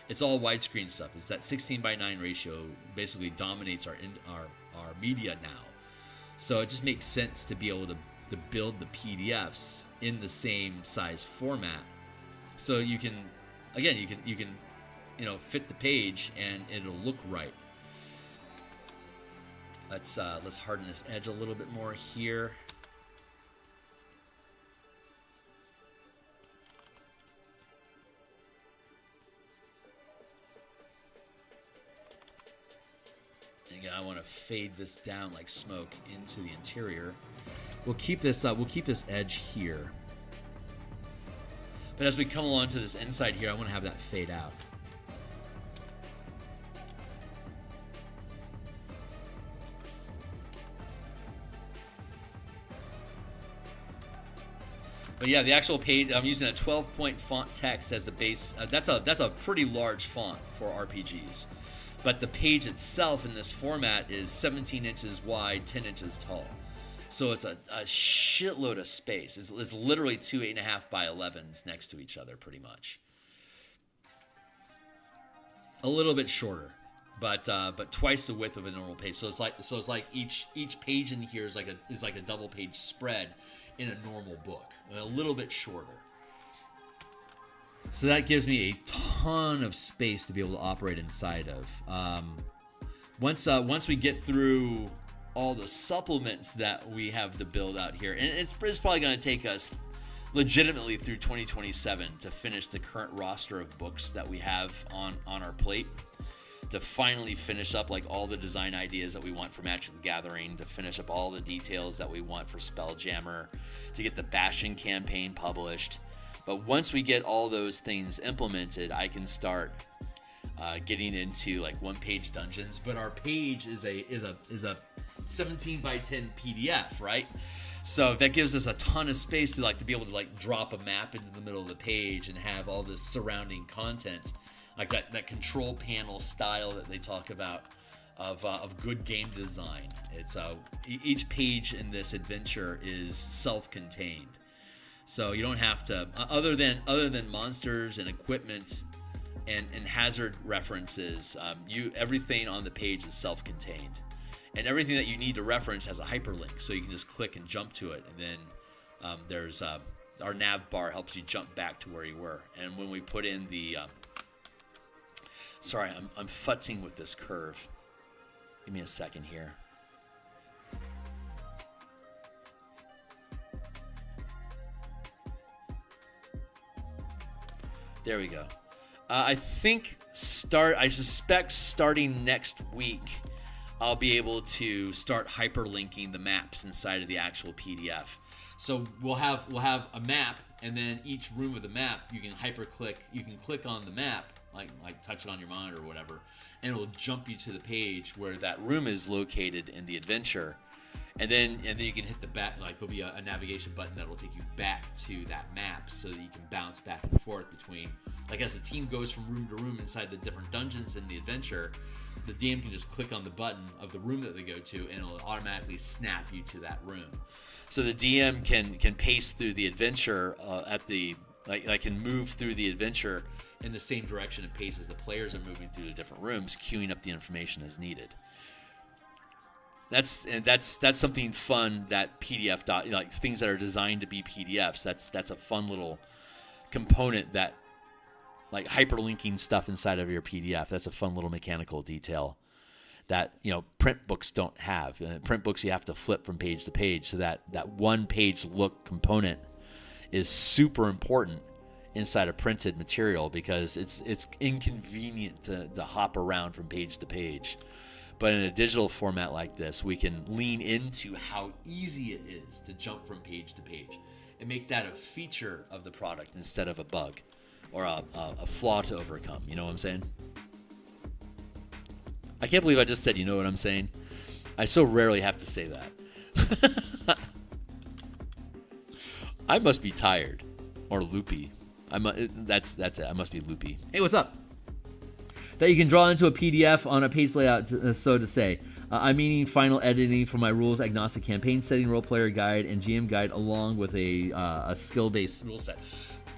A: widescreen stuff. It's that 16:9 ratio basically dominates our media now. So it just makes sense to be able to build the PDFs in the same size format. So you can fit the page and it'll look right. Let's harden this edge a little bit more here. And again, I want to fade this down like smoke into the interior. We'll keep this edge here. But as we come along to this inside here, I want to have that fade out. But yeah, the actual page, I'm using a 12-point font text as the base. That's a pretty large font for RPGs. but the page itself in this format is 17 inches wide, 10 inches tall. So it's a shitload of space. It's literally two 8.5 by 11s next to each other, pretty much. A little bit shorter, but twice the width of a normal page. So it's like each page in here is like a double page spread in a normal book, a little bit shorter. So that gives me a ton of space to be able to operate inside of. Once we get through all the supplements that we have to build out here, and it's probably going to take us legitimately through 2027 to finish the current roster of books that we have on our plate, to finally finish up like all the design ideas that we want for Magic the Gathering, to finish up all the details that we want for Spelljammer, to get the Bastion campaign published. But once we get all those things implemented, I can start getting into like one-page dungeons. But our page is a 17 by 10 PDF, right? So that gives us a ton of space to be able to like drop a map into the middle of the page and have all this surrounding content, like that control panel style that they talk about of good game design. It's each page in this adventure is self-contained. So you don't have to, other than monsters and equipment and hazard references, everything on the page is self-contained, and everything that you need to reference has a hyperlink, so you can just click and jump to it. And then there's our nav bar helps you jump back to where you were. And when we put in the, sorry, I'm futzing with this curve. Give me a second here. There we go. I suspect starting next week, I'll be able to start hyperlinking the maps inside of the actual PDF. So we'll have a map, and then each room of the map, you can hyperclick. You can click on the map, like touch it on your monitor or whatever, and it'll jump you to the page where that room is located in the adventure. And then you can hit the back, like there'll be a navigation button that'll take you back to that map, so that you can bounce back and forth between, like as the team goes from room to room inside the different dungeons in the adventure, the DM can just click on the button of the room that they go to, and it'll automatically snap you to that room. So the DM can pace through the adventure can move through the adventure in the same direction and pace as the players are moving through the different rooms, queuing up the information as needed. That's something fun that PDF like things that are designed to be PDFs. That's a fun little component that, like hyperlinking stuff inside of your PDF. That's a fun little mechanical detail that print books don't have. Print books you have to flip from page to page, so that one page look component is super important inside of printed material, because it's inconvenient to hop around from page to page. But in a digital format like this, we can lean into how easy it is to jump from page to page and make that a feature of the product instead of a bug or a flaw to overcome. You know what I'm saying? I can't believe I just said, you know what I'm saying? I so rarely have to say that. I must be tired or loopy. That's it. I must be loopy. Hey, what's up? That you can draw into a PDF on a page layout, so to say. I'm meaning final editing for my rules agnostic campaign setting, role player guide, and GM guide, along with a skill-based rule set.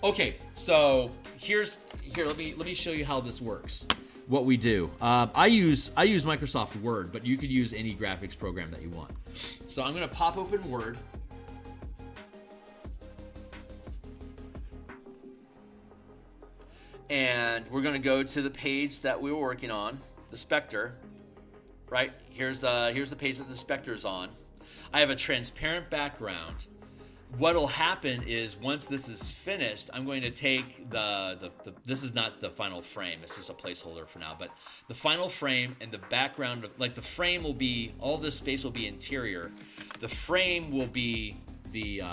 A: Okay, so here. Let me show you how this works. What we do. I use Microsoft Word, but you could use any graphics program that you want. So I'm going to pop open Word. And we're going to go to the page that we were working on, the Spectre. Right? Here's the page that the Spectre is on. I have a transparent background. What'll happen is once this is finished, I'm going to take this is not the final frame. It's just a placeholder for now. But the final frame and the background, like the frame will be, all this space will be interior. The frame will be the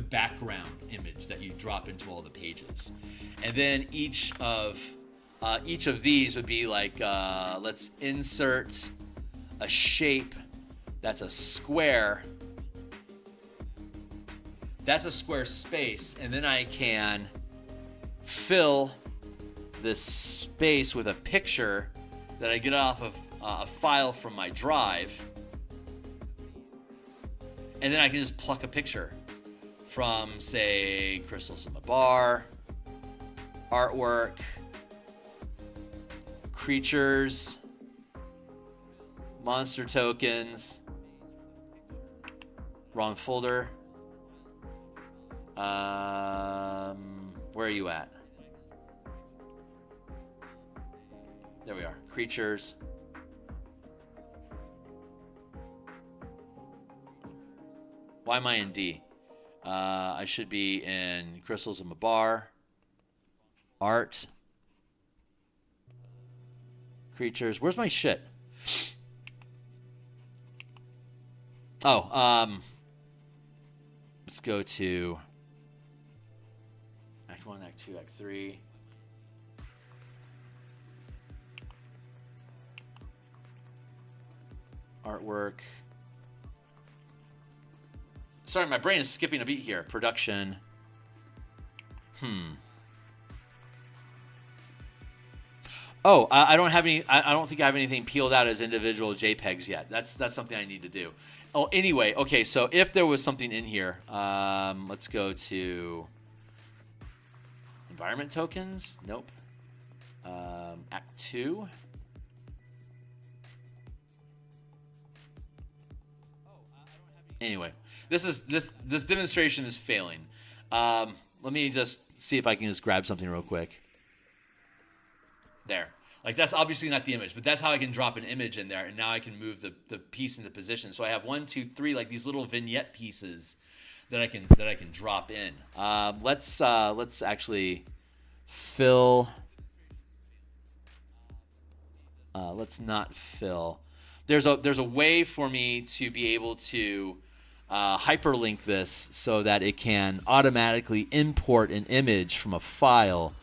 A: background image that you drop into all the pages. And then each of these would be like, let's insert a shape that's a square. That's a square space, and then I can fill this space with a picture that I get off of a file from my drive, and then I can just pluck a picture from, say, Crystals in the Bar, artwork, creatures, monster tokens, wrong folder. Where are you at? There we are. Creatures. Why am I in D? I should be in Crystals in the Bar. Art. Creatures. Where's my shit? Oh, let's go to Act 1, Act 2, Act 3. Artwork. Sorry, my brain is skipping a beat here. Production. Oh, I don't have any. I don't think I have anything peeled out as individual JPEGs yet. That's something I need to do. Oh, anyway, okay. So if there was something in here, let's go to environment tokens. Nope. Act 2. Anyway, this demonstration is failing. Let me just see if I can just grab something real quick. There. Like, that's obviously not the image, but that's how I can drop an image in there, and now I can move the piece into position. So I have 1, 2, 3, like these little vignette pieces that I can drop in. Let's actually fill. Let's not fill. There's a way for me to be able to hyperlink this so that it can automatically import an image from a file.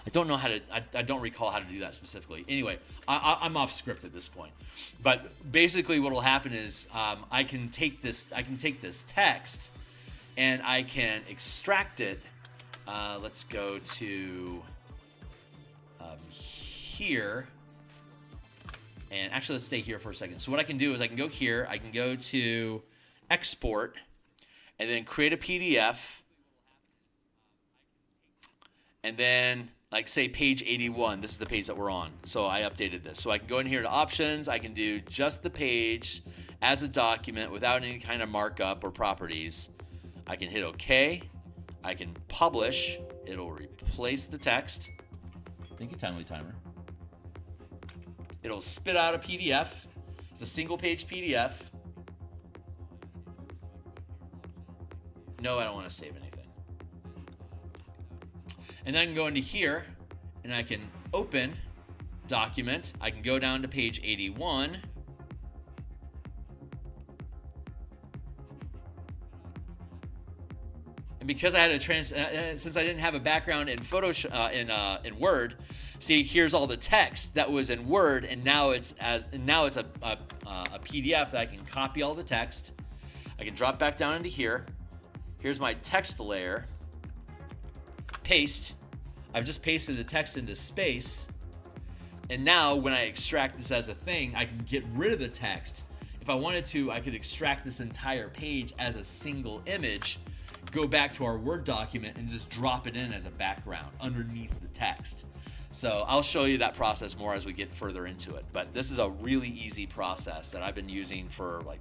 A: I don't know how to. I don't recall how to do that specifically. Anyway, I'm off script at this point. But basically, what will happen is I can take this text and I can extract it. Let's go to here. And actually, let's stay here for a second. So what I can do is I can go here. I can go to export and then create a PDF. And then, like, say page 81. This is the page that we're on. So I updated this. So I can go in here to options. I can do just the page as a document without any kind of markup or properties. I can hit OK. I can publish. It'll replace the text. Thank you, Timely Timer. It'll spit out a PDF. It's a single page PDF. No, I don't want to save anything. And then I can go into here and I can open document. I can go down to page 81. And because I had since I didn't have a background in Photoshop in Word, see, here's all the text that was in Word, and now it's a PDF that I can copy all the text. I can drop back down into here. Here's my text layer. Paste. I've just pasted the text into space. And now when I extract this as a thing, I can get rid of the text. If I wanted to, I could extract this entire page as a single image, go back to our Word document and just drop it in as a background underneath the text. So I'll show you that process more as we get further into it. But this is a really easy process that I've been using for like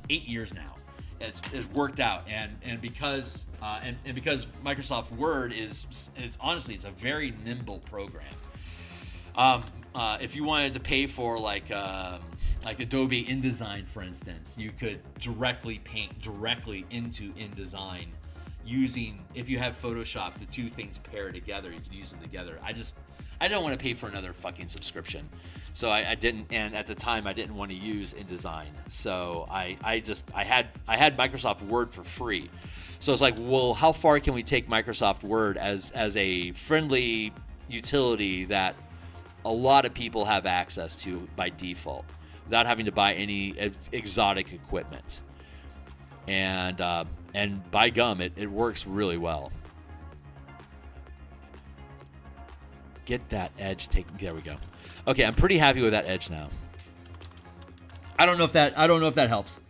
A: 8 years now. It's worked out, and because Microsoft Word is honestly, it's a very nimble program. If you wanted to pay for like Adobe InDesign, for instance, you could directly paint directly into InDesign using, if you have Photoshop, the two things pair together, you can use them together. I don't want to pay for another fucking subscription. So I didn't, and at the time I didn't want to use InDesign. So I had Microsoft Word for free. So it's like, well, how far can we take Microsoft Word as a friendly utility that a lot of people have access to by default without having to buy any exotic equipment? And by gum, it works really well. get that edge taken. There we go. Okay, I'm pretty happy with that edge now.
B: I don't know if that helps.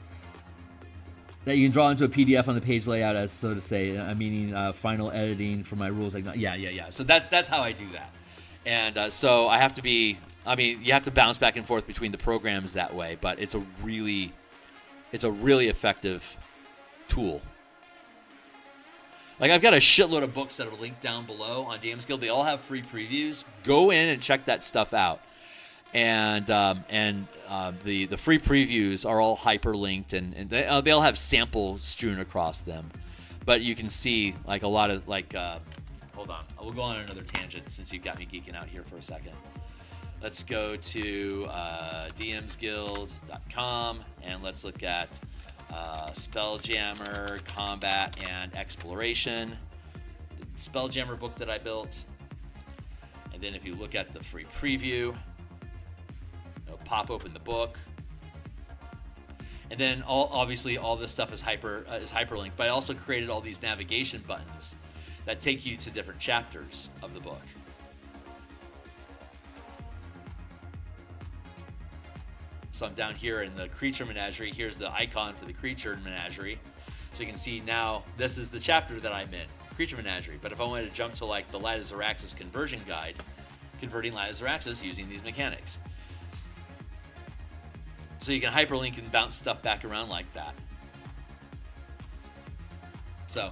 B: That you can draw into a PDF on the page layout, as so to say. Meaning final editing for my rules. Like
A: Yeah. So that's how I do that. And so I have to be. I mean, you have to bounce back and forth between the programs that way, but it's a really effective tool. Like, I've got a shitload of books that are linked down below on DMsGuild. They all have free previews. Go in and check that stuff out. And the free previews are all hyperlinked, and they all have samples strewn across them. But you can see, like, a lot of, like, hold on. We'll go on another tangent since you've got me geeking out here for a second. Let's go to DMsGuild.com, and let's look at Spelljammer, Combat, and Exploration. The Spelljammer book that I built. And then if you look at the free preview, it'll pop open the book. And then obviously all this stuff is hyperlinked, but I also created all these navigation buttons that take you to different chapters of the book. So I'm down here in the creature menagerie. Here's the icon for the creature menagerie. So you can see now this is the chapter that I'm in, creature menagerie. But if I wanted to jump to like the Light of Zaraxis conversion guide, converting Light of Zaraxis using these mechanics. So you can hyperlink and bounce stuff back around like that. So,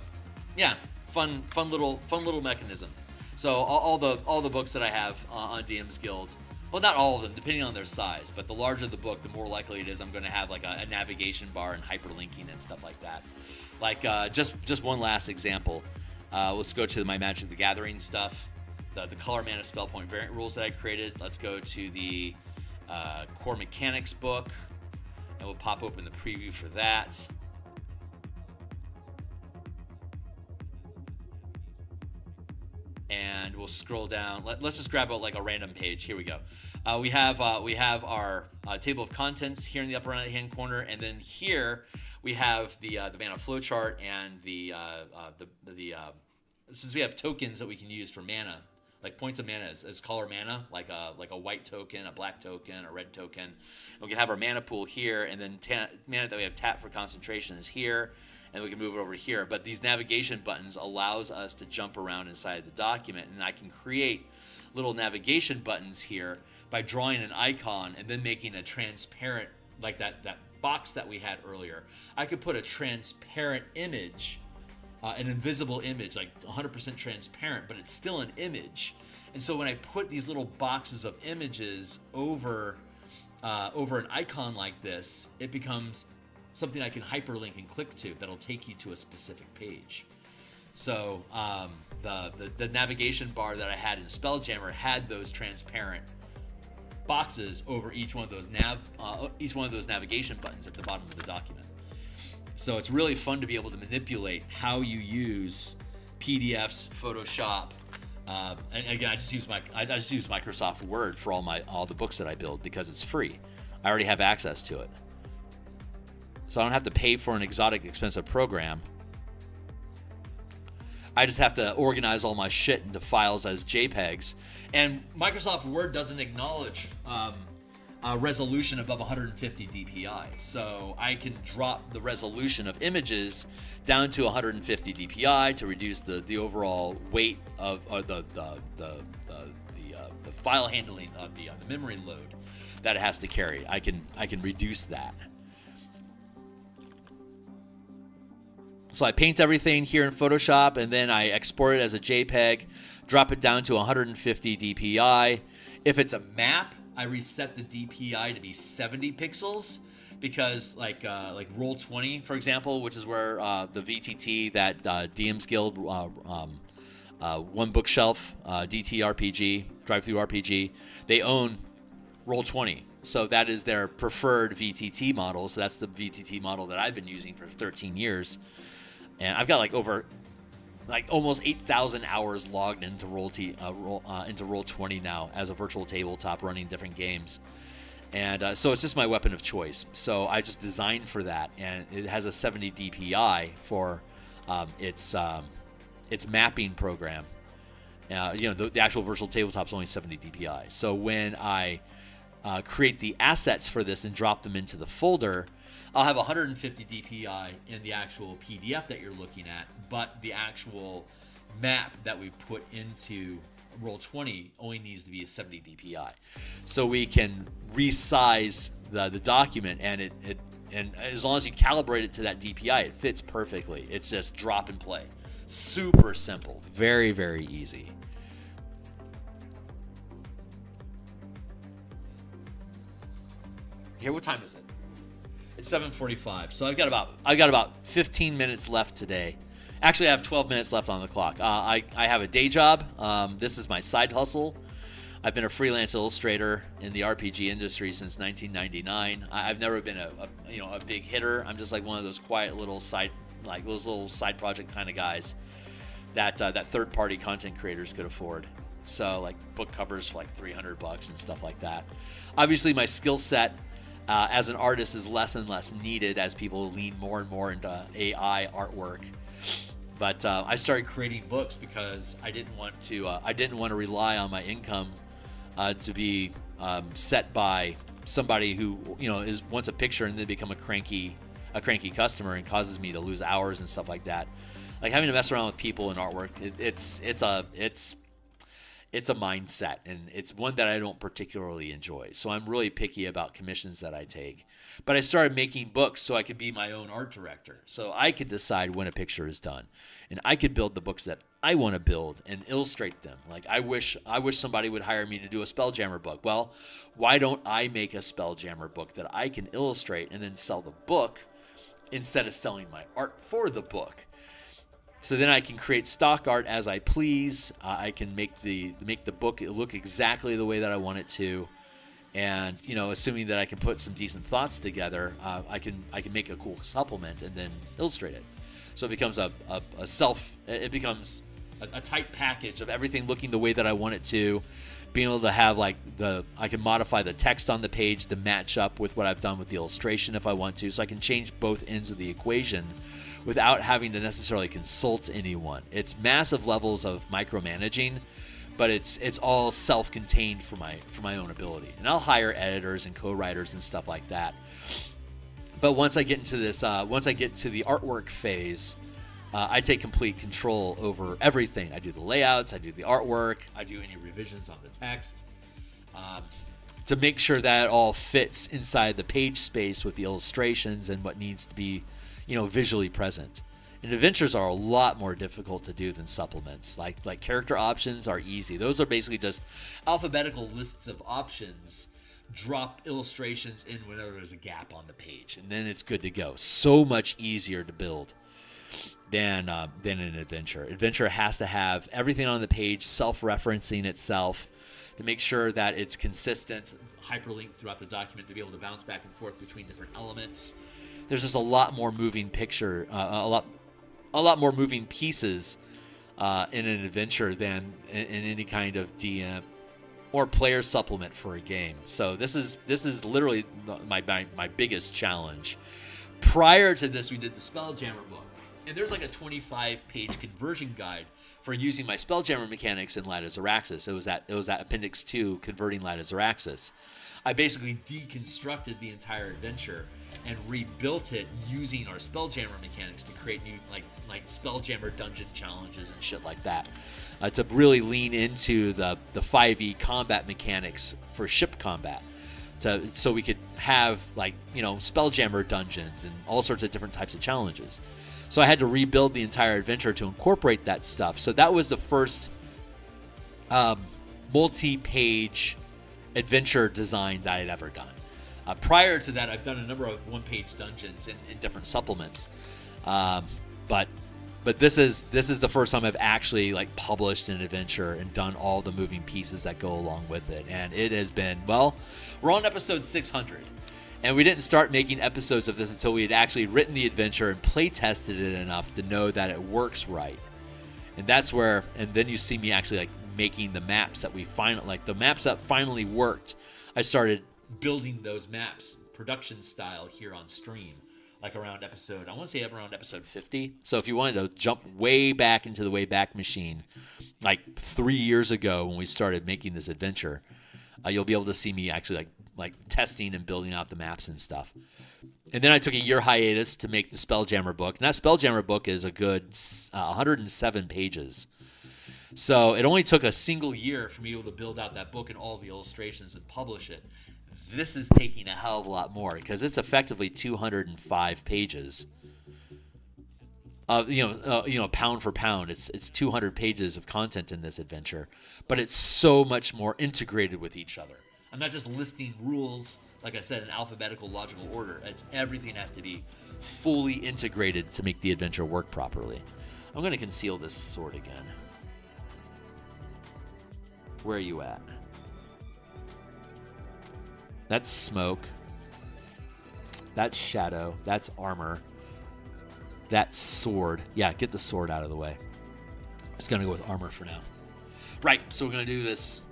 A: yeah, fun little mechanism. So all the books that I have on DMsGuild. Well, not all of them, depending on their size. But the larger the book, the more likely it is I'm going to have like a navigation bar and hyperlinking and stuff like that. Like just one last example. Let's go to my Magic the Gathering stuff. The color mana spell point variant rules that I created. Let's go to the core mechanics book, and we'll pop open the preview for that. And we'll scroll down. Let's just grab like a random page. Here we go. We have our table of contents here in the upper right-hand corner, and then here we have the mana flowchart and the since we have tokens that we can use for mana, like points of mana as color mana, like a white token, a black token, a red token. We can have our mana pool here, and then mana that we have tapped for concentration is here. And we can move it over here. But these navigation buttons allows us to jump around inside the document. And I can create little navigation buttons here by drawing an icon and then making a transparent, like that box that we had earlier. I could put a transparent image, an invisible image, like 100% transparent, but it's still an image. And so when I put these little boxes of images over an icon like this, it becomes something I can hyperlink and click to that'll take you to a specific page. So the navigation bar that I had in Spelljammer had those transparent boxes over each one of those navigation buttons at the bottom of the document. So it's really fun to be able to manipulate how you use PDFs, Photoshop. And again, I just use Microsoft Word for all the books that I build because it's free. I already have access to it. So I don't have to pay for an exotic, expensive program. I just have to organize all my shit into files as JPEGs. And Microsoft Word doesn't acknowledge resolution above 150 dpi. So I can drop the resolution of images down to 150 dpi to reduce the overall weight of the file handling of the memory load that it has to carry. I can reduce that. So I paint everything here in Photoshop, and then I export it as a JPEG, drop it down to 150 dpi. If it's a map, I reset the DPI to be 70 pixels because like Roll20, for example, which is where the VTT that DMsGuild One Bookshelf ttrpg, drive-through RPG, they own Roll20. So that is their preferred VTT model. So that's the VTT model that I've been using for 13 years. And I've got almost 8,000 hours logged into Roll20 now as a virtual tabletop running different games. And so it's just my weapon of choice. So I just designed for that, and it has a 70 DPI for its mapping program.
B: The actual virtual tabletop is only 70 DPI. So when I create the assets for this and drop them into the folder, I'll have 150 DPI in the actual PDF that you're looking at, but the actual map that we put into Roll20 only needs to be a 70 DPI. So we can resize the document, and and as long as you calibrate it to that DPI, it fits perfectly. It's just drop and play. Super simple. Very, very easy. Here, what time is it? It's 7:45. So I've got about 15 minutes left today. Actually, I have 12 minutes left on the clock. I have a day job. This is my side hustle. I've been a freelance illustrator in the RPG industry since 1999. I've never been a big hitter. I'm just like one of those quiet little side project kind of guys that third-party content creators could afford. So like book covers for like $300 and stuff like that. Obviously, my skill set as an artist is less and less needed as people lean more and more into AI artwork. But I started creating books because I didn't want to rely on my income to be set by somebody who wants a picture and then become a cranky customer and causes me to lose hours and stuff like that. Like having to mess around with people in artwork, it's a mindset, and it's one that I don't particularly enjoy. So I'm really picky about commissions that I take. But I started making books so I could be my own art director. So I could decide when a picture is done, and I could build the books that I want to build and illustrate them. Like I wish somebody would hire me to do a Spelljammer book. Well, why don't I make a Spelljammer book that I can illustrate and then sell the book instead of selling my art for the book? So then I can create stock art as I please. I can make the book look exactly the way that I want it to, and assuming that I can put some decent thoughts together, I can make a cool supplement and then illustrate it. So it becomes a tight package of everything looking the way that I want it to, being able to have I can modify the text on the page to match up with what I've done with the illustration if I want to, so I can change both ends of the equation without having to necessarily consult anyone. It's massive levels of micromanaging, but it's all self-contained for my own ability. And I'll hire editors and co-writers and stuff like that. But once I get into this, once I get to the artwork phase, I take complete control over everything. I do the layouts, I do the artwork, I do any revisions on the text, to make sure that it all fits inside the page space with the illustrations and what needs to be visually present. And adventures are a lot more difficult to do than supplements. Like character options are easy. Those are basically just alphabetical lists of options. Drop illustrations in whenever there's a gap on the page, and then it's good to go. So much easier to build than an adventure. Adventure has to have everything on the page self-referencing itself to make sure that it's consistent, hyperlinked throughout the document to be able to bounce back and forth between different elements. There's just a lot more moving picture, a lot more moving pieces in an adventure than in any kind of DM or player supplement for a game. So this is literally my biggest challenge. Prior to this, we did the Spelljammer book, and there's like a 25-page conversion guide for using my Spelljammer mechanics in Light of Xeraxis. It was that Appendix 2, converting Light of Xeraxis. I basically deconstructed the entire adventure and rebuilt it using our Spelljammer mechanics to create new like Spelljammer dungeon challenges and shit like that, to really lean into the 5e combat mechanics for ship combat, so we could have Spelljammer dungeons and all sorts of different types of challenges. So I had to rebuild the entire adventure to incorporate that stuff. So that was the first multi-page adventure design that I'd ever done. Prior to that, I've done a number of one-page dungeons in different supplements, but this is the first time I've actually published an adventure and done all the moving pieces that go along with it. And it has been, we're on episode 600, and we didn't start making episodes of this until we had actually written the adventure and play tested it enough to know that it works right. And that's where, and then you see me actually making the maps that we the maps that finally worked. I started building those maps production style here on stream, around episode 50. So if you wanted to jump way back into the Wayback Machine like 3 years ago when we started making this adventure, you'll be able to see me actually like testing and building out the maps and stuff. And then I took a year hiatus to make the Spelljammer book. And that Spelljammer book is a good 107 pages. So it only took a single year for me to be able to build out that book and all the illustrations and publish it. This is taking a hell of a lot more because it's effectively 205 pages. Pound for pound, it's 200 pages of content in this adventure, but it's so much more integrated with each other. I'm not just listing rules, like I said, in alphabetical, logical order. Everything has to be fully integrated to make the adventure work properly. I'm going to conceal this sword again. Where are you at? That's smoke. That's shadow. That's armor. That's sword. Yeah, get the sword out of the way. I'm just going to go with armor for now. Right, so we're going to do this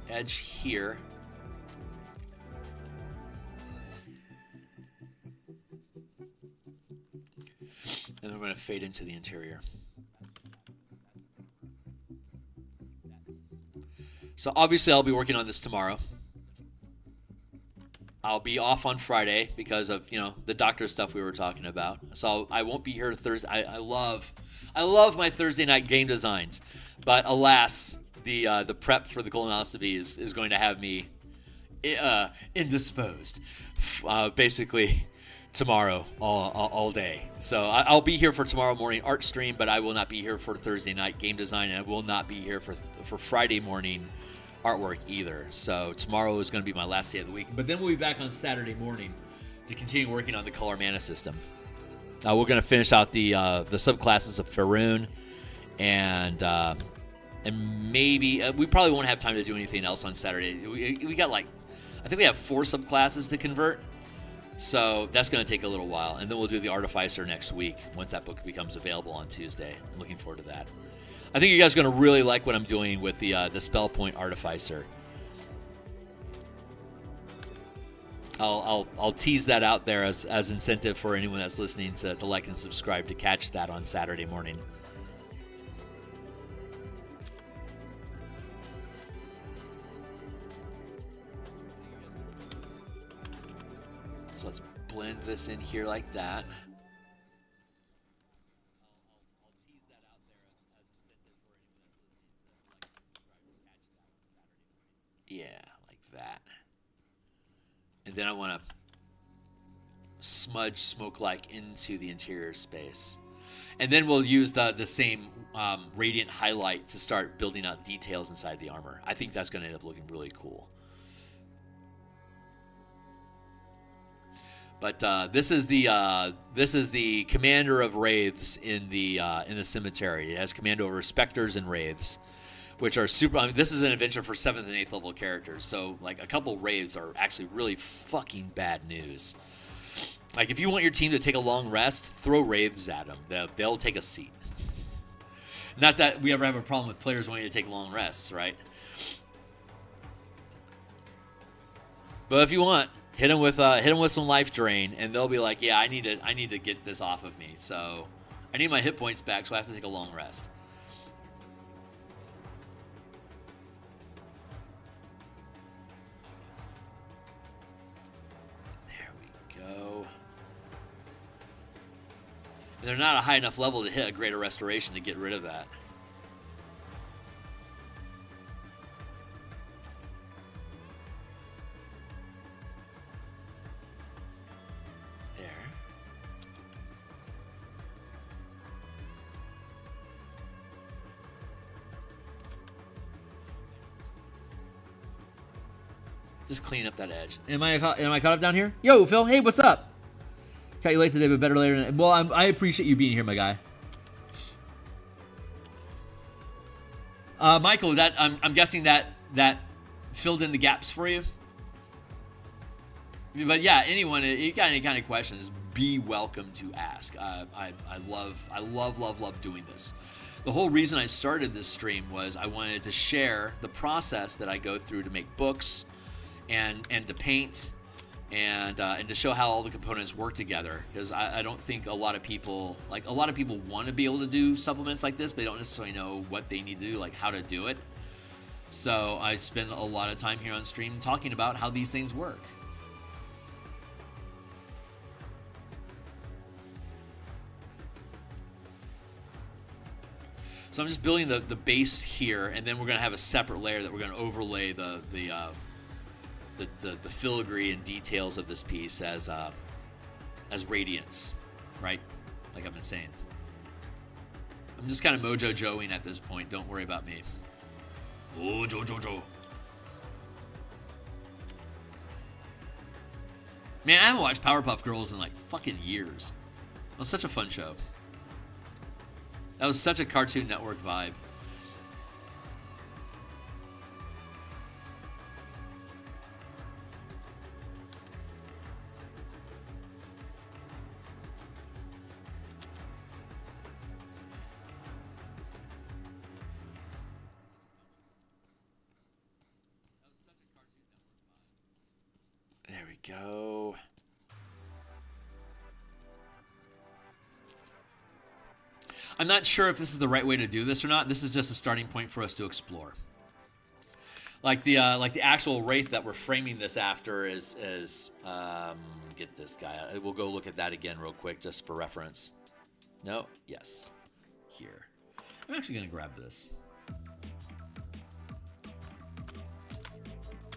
B: edge here. And then we're going to fade into the interior. So obviously I'll be working on this tomorrow. I'll be off on Friday because of, the doctor stuff we were talking about. So I won't be here Thursday. I love my Thursday night game designs. But alas, the prep for the colonoscopy is going to have me indisposed. Basically tomorrow all day. So I'll be here for tomorrow morning art stream, but I will not be here for Thursday night game design, and I will not be here for Friday morning artwork either. So tomorrow is going to be my last day of the week, but then we'll be back on Saturday morning to continue working on the color mana system. We're going to finish out the subclasses of Faerun, and maybe we probably won't have time to do anything else on Saturday. We got I think we have 4 subclasses to convert, so that's going to take a little while, and then we'll do the Artificer next week once that book becomes available on Tuesday. I'm looking forward to that. I think you guys are going to really like what I'm doing with the Spell Point Artificer. I'll tease that out there as incentive for anyone that's listening to like and subscribe to catch that on Saturday morning. So let's blend this in here like that. Yeah, like that. And then I want to smudge smoke-like into the interior space. And then we'll use the same radiant highlight to start building out details inside the armor. I think that's going to end up looking really cool. But this is the commander of wraiths in the cemetery. It has command over specters and wraiths, which are super. I mean, this is an adventure for 7th and 8th level characters, so like a couple wraiths are actually really fucking bad news. Like if you want your team to take a long rest, throw wraiths at them. They'll take a seat. Not that we ever have a problem with players wanting to take long rests, right? But if you want, hit them with some life drain, and they'll be like, yeah, I need to get this off of me. So I need my hit points back, so I have to take a long rest. And they're not a high enough level to hit a greater restoration to get rid of that. There. Just clean up that edge. Am I caught up down here? Yo, Phil. Hey, what's up? Got you late today, but better later than... Well, I appreciate you being here, my guy. Michael, I'm guessing that filled in the gaps for you. But yeah, anyone, if you got any kind of questions, be welcome to ask. I love doing this. The whole reason I started this stream was I wanted to share the process that I go through to make books and to paint and to show how all the components work together, because I don't think a lot of people want to be able to do supplements like this, but they don't necessarily know what they need to do, like how to do it. So I spend a lot of time here on stream talking about how these things work. So I'm just building the base here, and then we're going to have a separate layer that we're going to overlay the filigree and details of this piece as radiance, right? Like I've been saying. I'm just kind of Mojo Joeing at this point. Don't worry about me. Mojo. Man, I haven't watched Powerpuff Girls in like fucking years. It was such a fun show. That was such a Cartoon Network vibe. There we go. I'm not sure if this is the right way to do this or not. This is just a starting point for us to explore. Like the actual wraith that we're framing this after is get this guy out. We'll go look at that again real quick just for reference. No, yes, here. I'm actually gonna grab this.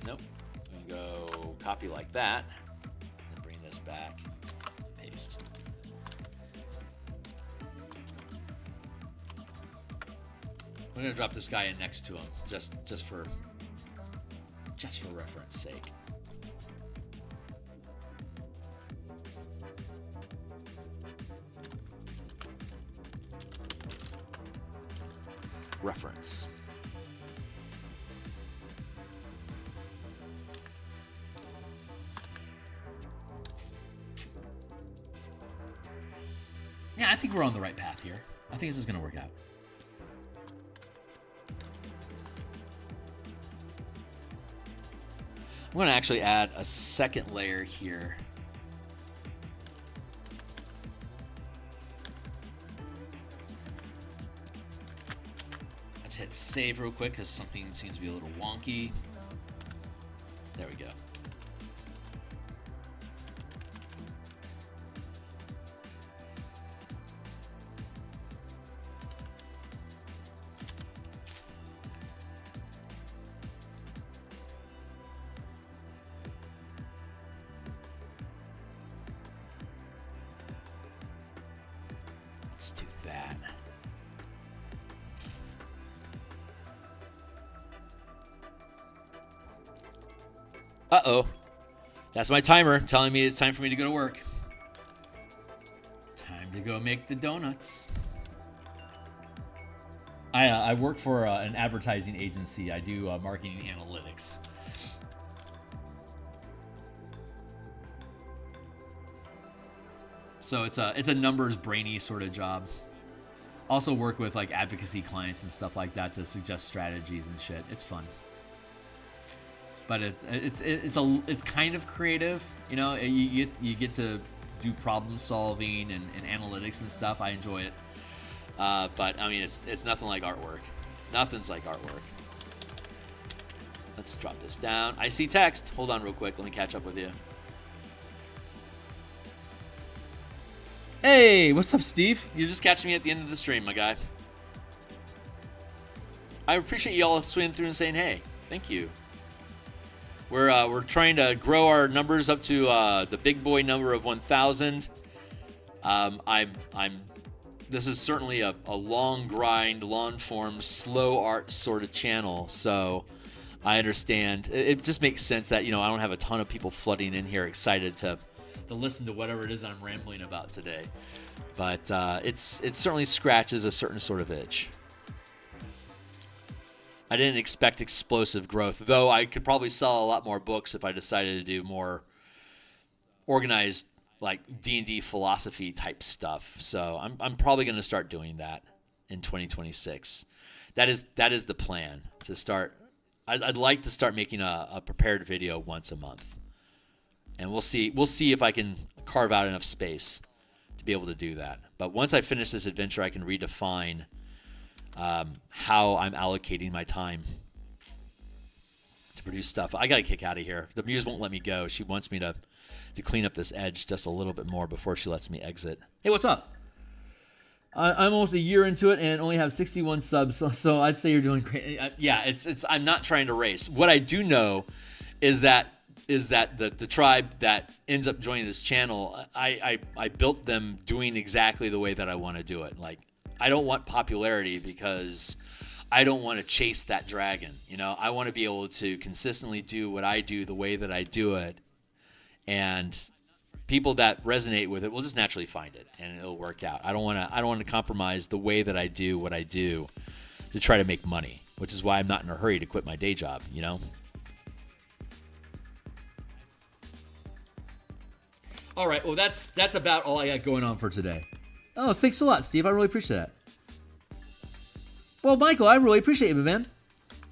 B: Nope. I'm gonna go copy like that and bring this back. Paste. I'm gonna drop this guy in next to him, just for reference sake. Reference. Yeah, I think we're on the right path here. I think this is gonna work out. I'm going to actually add a second layer here. Let's hit save real quick because something seems to be a little wonky. There we go. Let's do that. Uh-oh. That's my timer telling me it's time for me to go to work. Time to go make the donuts. I work for an advertising agency. I do marketing analytics. So it's a numbers brainy sort of job. Also work with like advocacy clients and stuff like that to suggest strategies and shit. It's fun. But it's kind of creative, you know. You get to do problem solving and analytics and stuff. I enjoy it. But I mean, it's nothing like artwork. Nothing's like artwork. Let's drop this down. I see text. Hold on real quick. Let me catch up with you. Hey, what's up, Steve? You're just catching me at the end of the stream, my guy. I appreciate you all swinging through and saying hey. Thank you. We're trying to grow our numbers up to the big boy number of 1,000. This is certainly a long grind, long form, slow art sort of channel. So I understand. It just makes sense that, you know, I don't have a ton of people flooding in here excited to listen to whatever it is I'm rambling about today. But it certainly scratches a certain sort of itch. I didn't expect explosive growth, though I could probably sell a lot more books if I decided to do more organized, like D&D philosophy type stuff. So I'm probably going to start doing that in 2026. That is the plan, to start. I'd like to start making a prepared video once a month. And we'll see if I can carve out enough space to be able to do that. But once I finish this adventure, I can redefine how I'm allocating my time to produce stuff. I got to kick out of here. The muse won't let me go. She wants me to clean up this edge just a little bit more before she lets me exit. Hey, what's up? I'm almost a year into it and only have 61 subs, so I'd say you're doing great. Yeah, it's. I'm not trying to race. What I do know is that the tribe that ends up joining this channel, I built them doing exactly the way that I want to do it. Like, I don't want popularity because I don't want to chase that dragon. You know, I want to be able to consistently do what I do the way that I do it, and people that resonate with it will just naturally find it and it'll work out. I don't want to compromise the way that I do what I do to try to make money, which is why I'm not in a hurry to quit my day job, you know? All right, well, that's about all I got going on for today. Oh, thanks a lot, Steve. I really appreciate that. Well, Michael, I really appreciate you, man.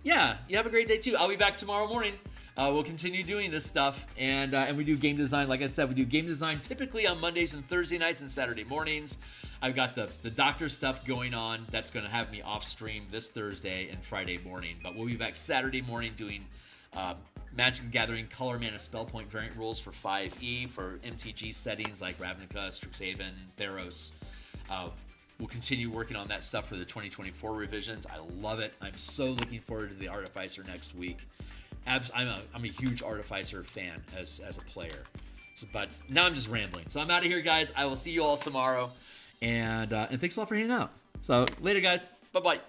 B: Yeah, you have a great day, too. I'll be back tomorrow morning. We'll continue doing this stuff, and we do game design. Like I said, we do game design typically on Mondays and Thursday nights and Saturday mornings. I've got the doctor stuff going on that's going to have me off stream this Thursday and Friday morning. But we'll be back Saturday morning doing Magic the Gathering Color Mana Spell Point variant rules for 5e for MTG settings like Ravnica, Strixhaven, Theros. We'll continue working on that stuff for the 2024 revisions. I love it. I'm so looking forward to the Artificer next week. I'm a huge Artificer fan as a player. So, but now I'm just rambling. So I'm out of here, guys. I will see you all tomorrow. And thanks a lot for hanging out. So later, guys. Bye-bye.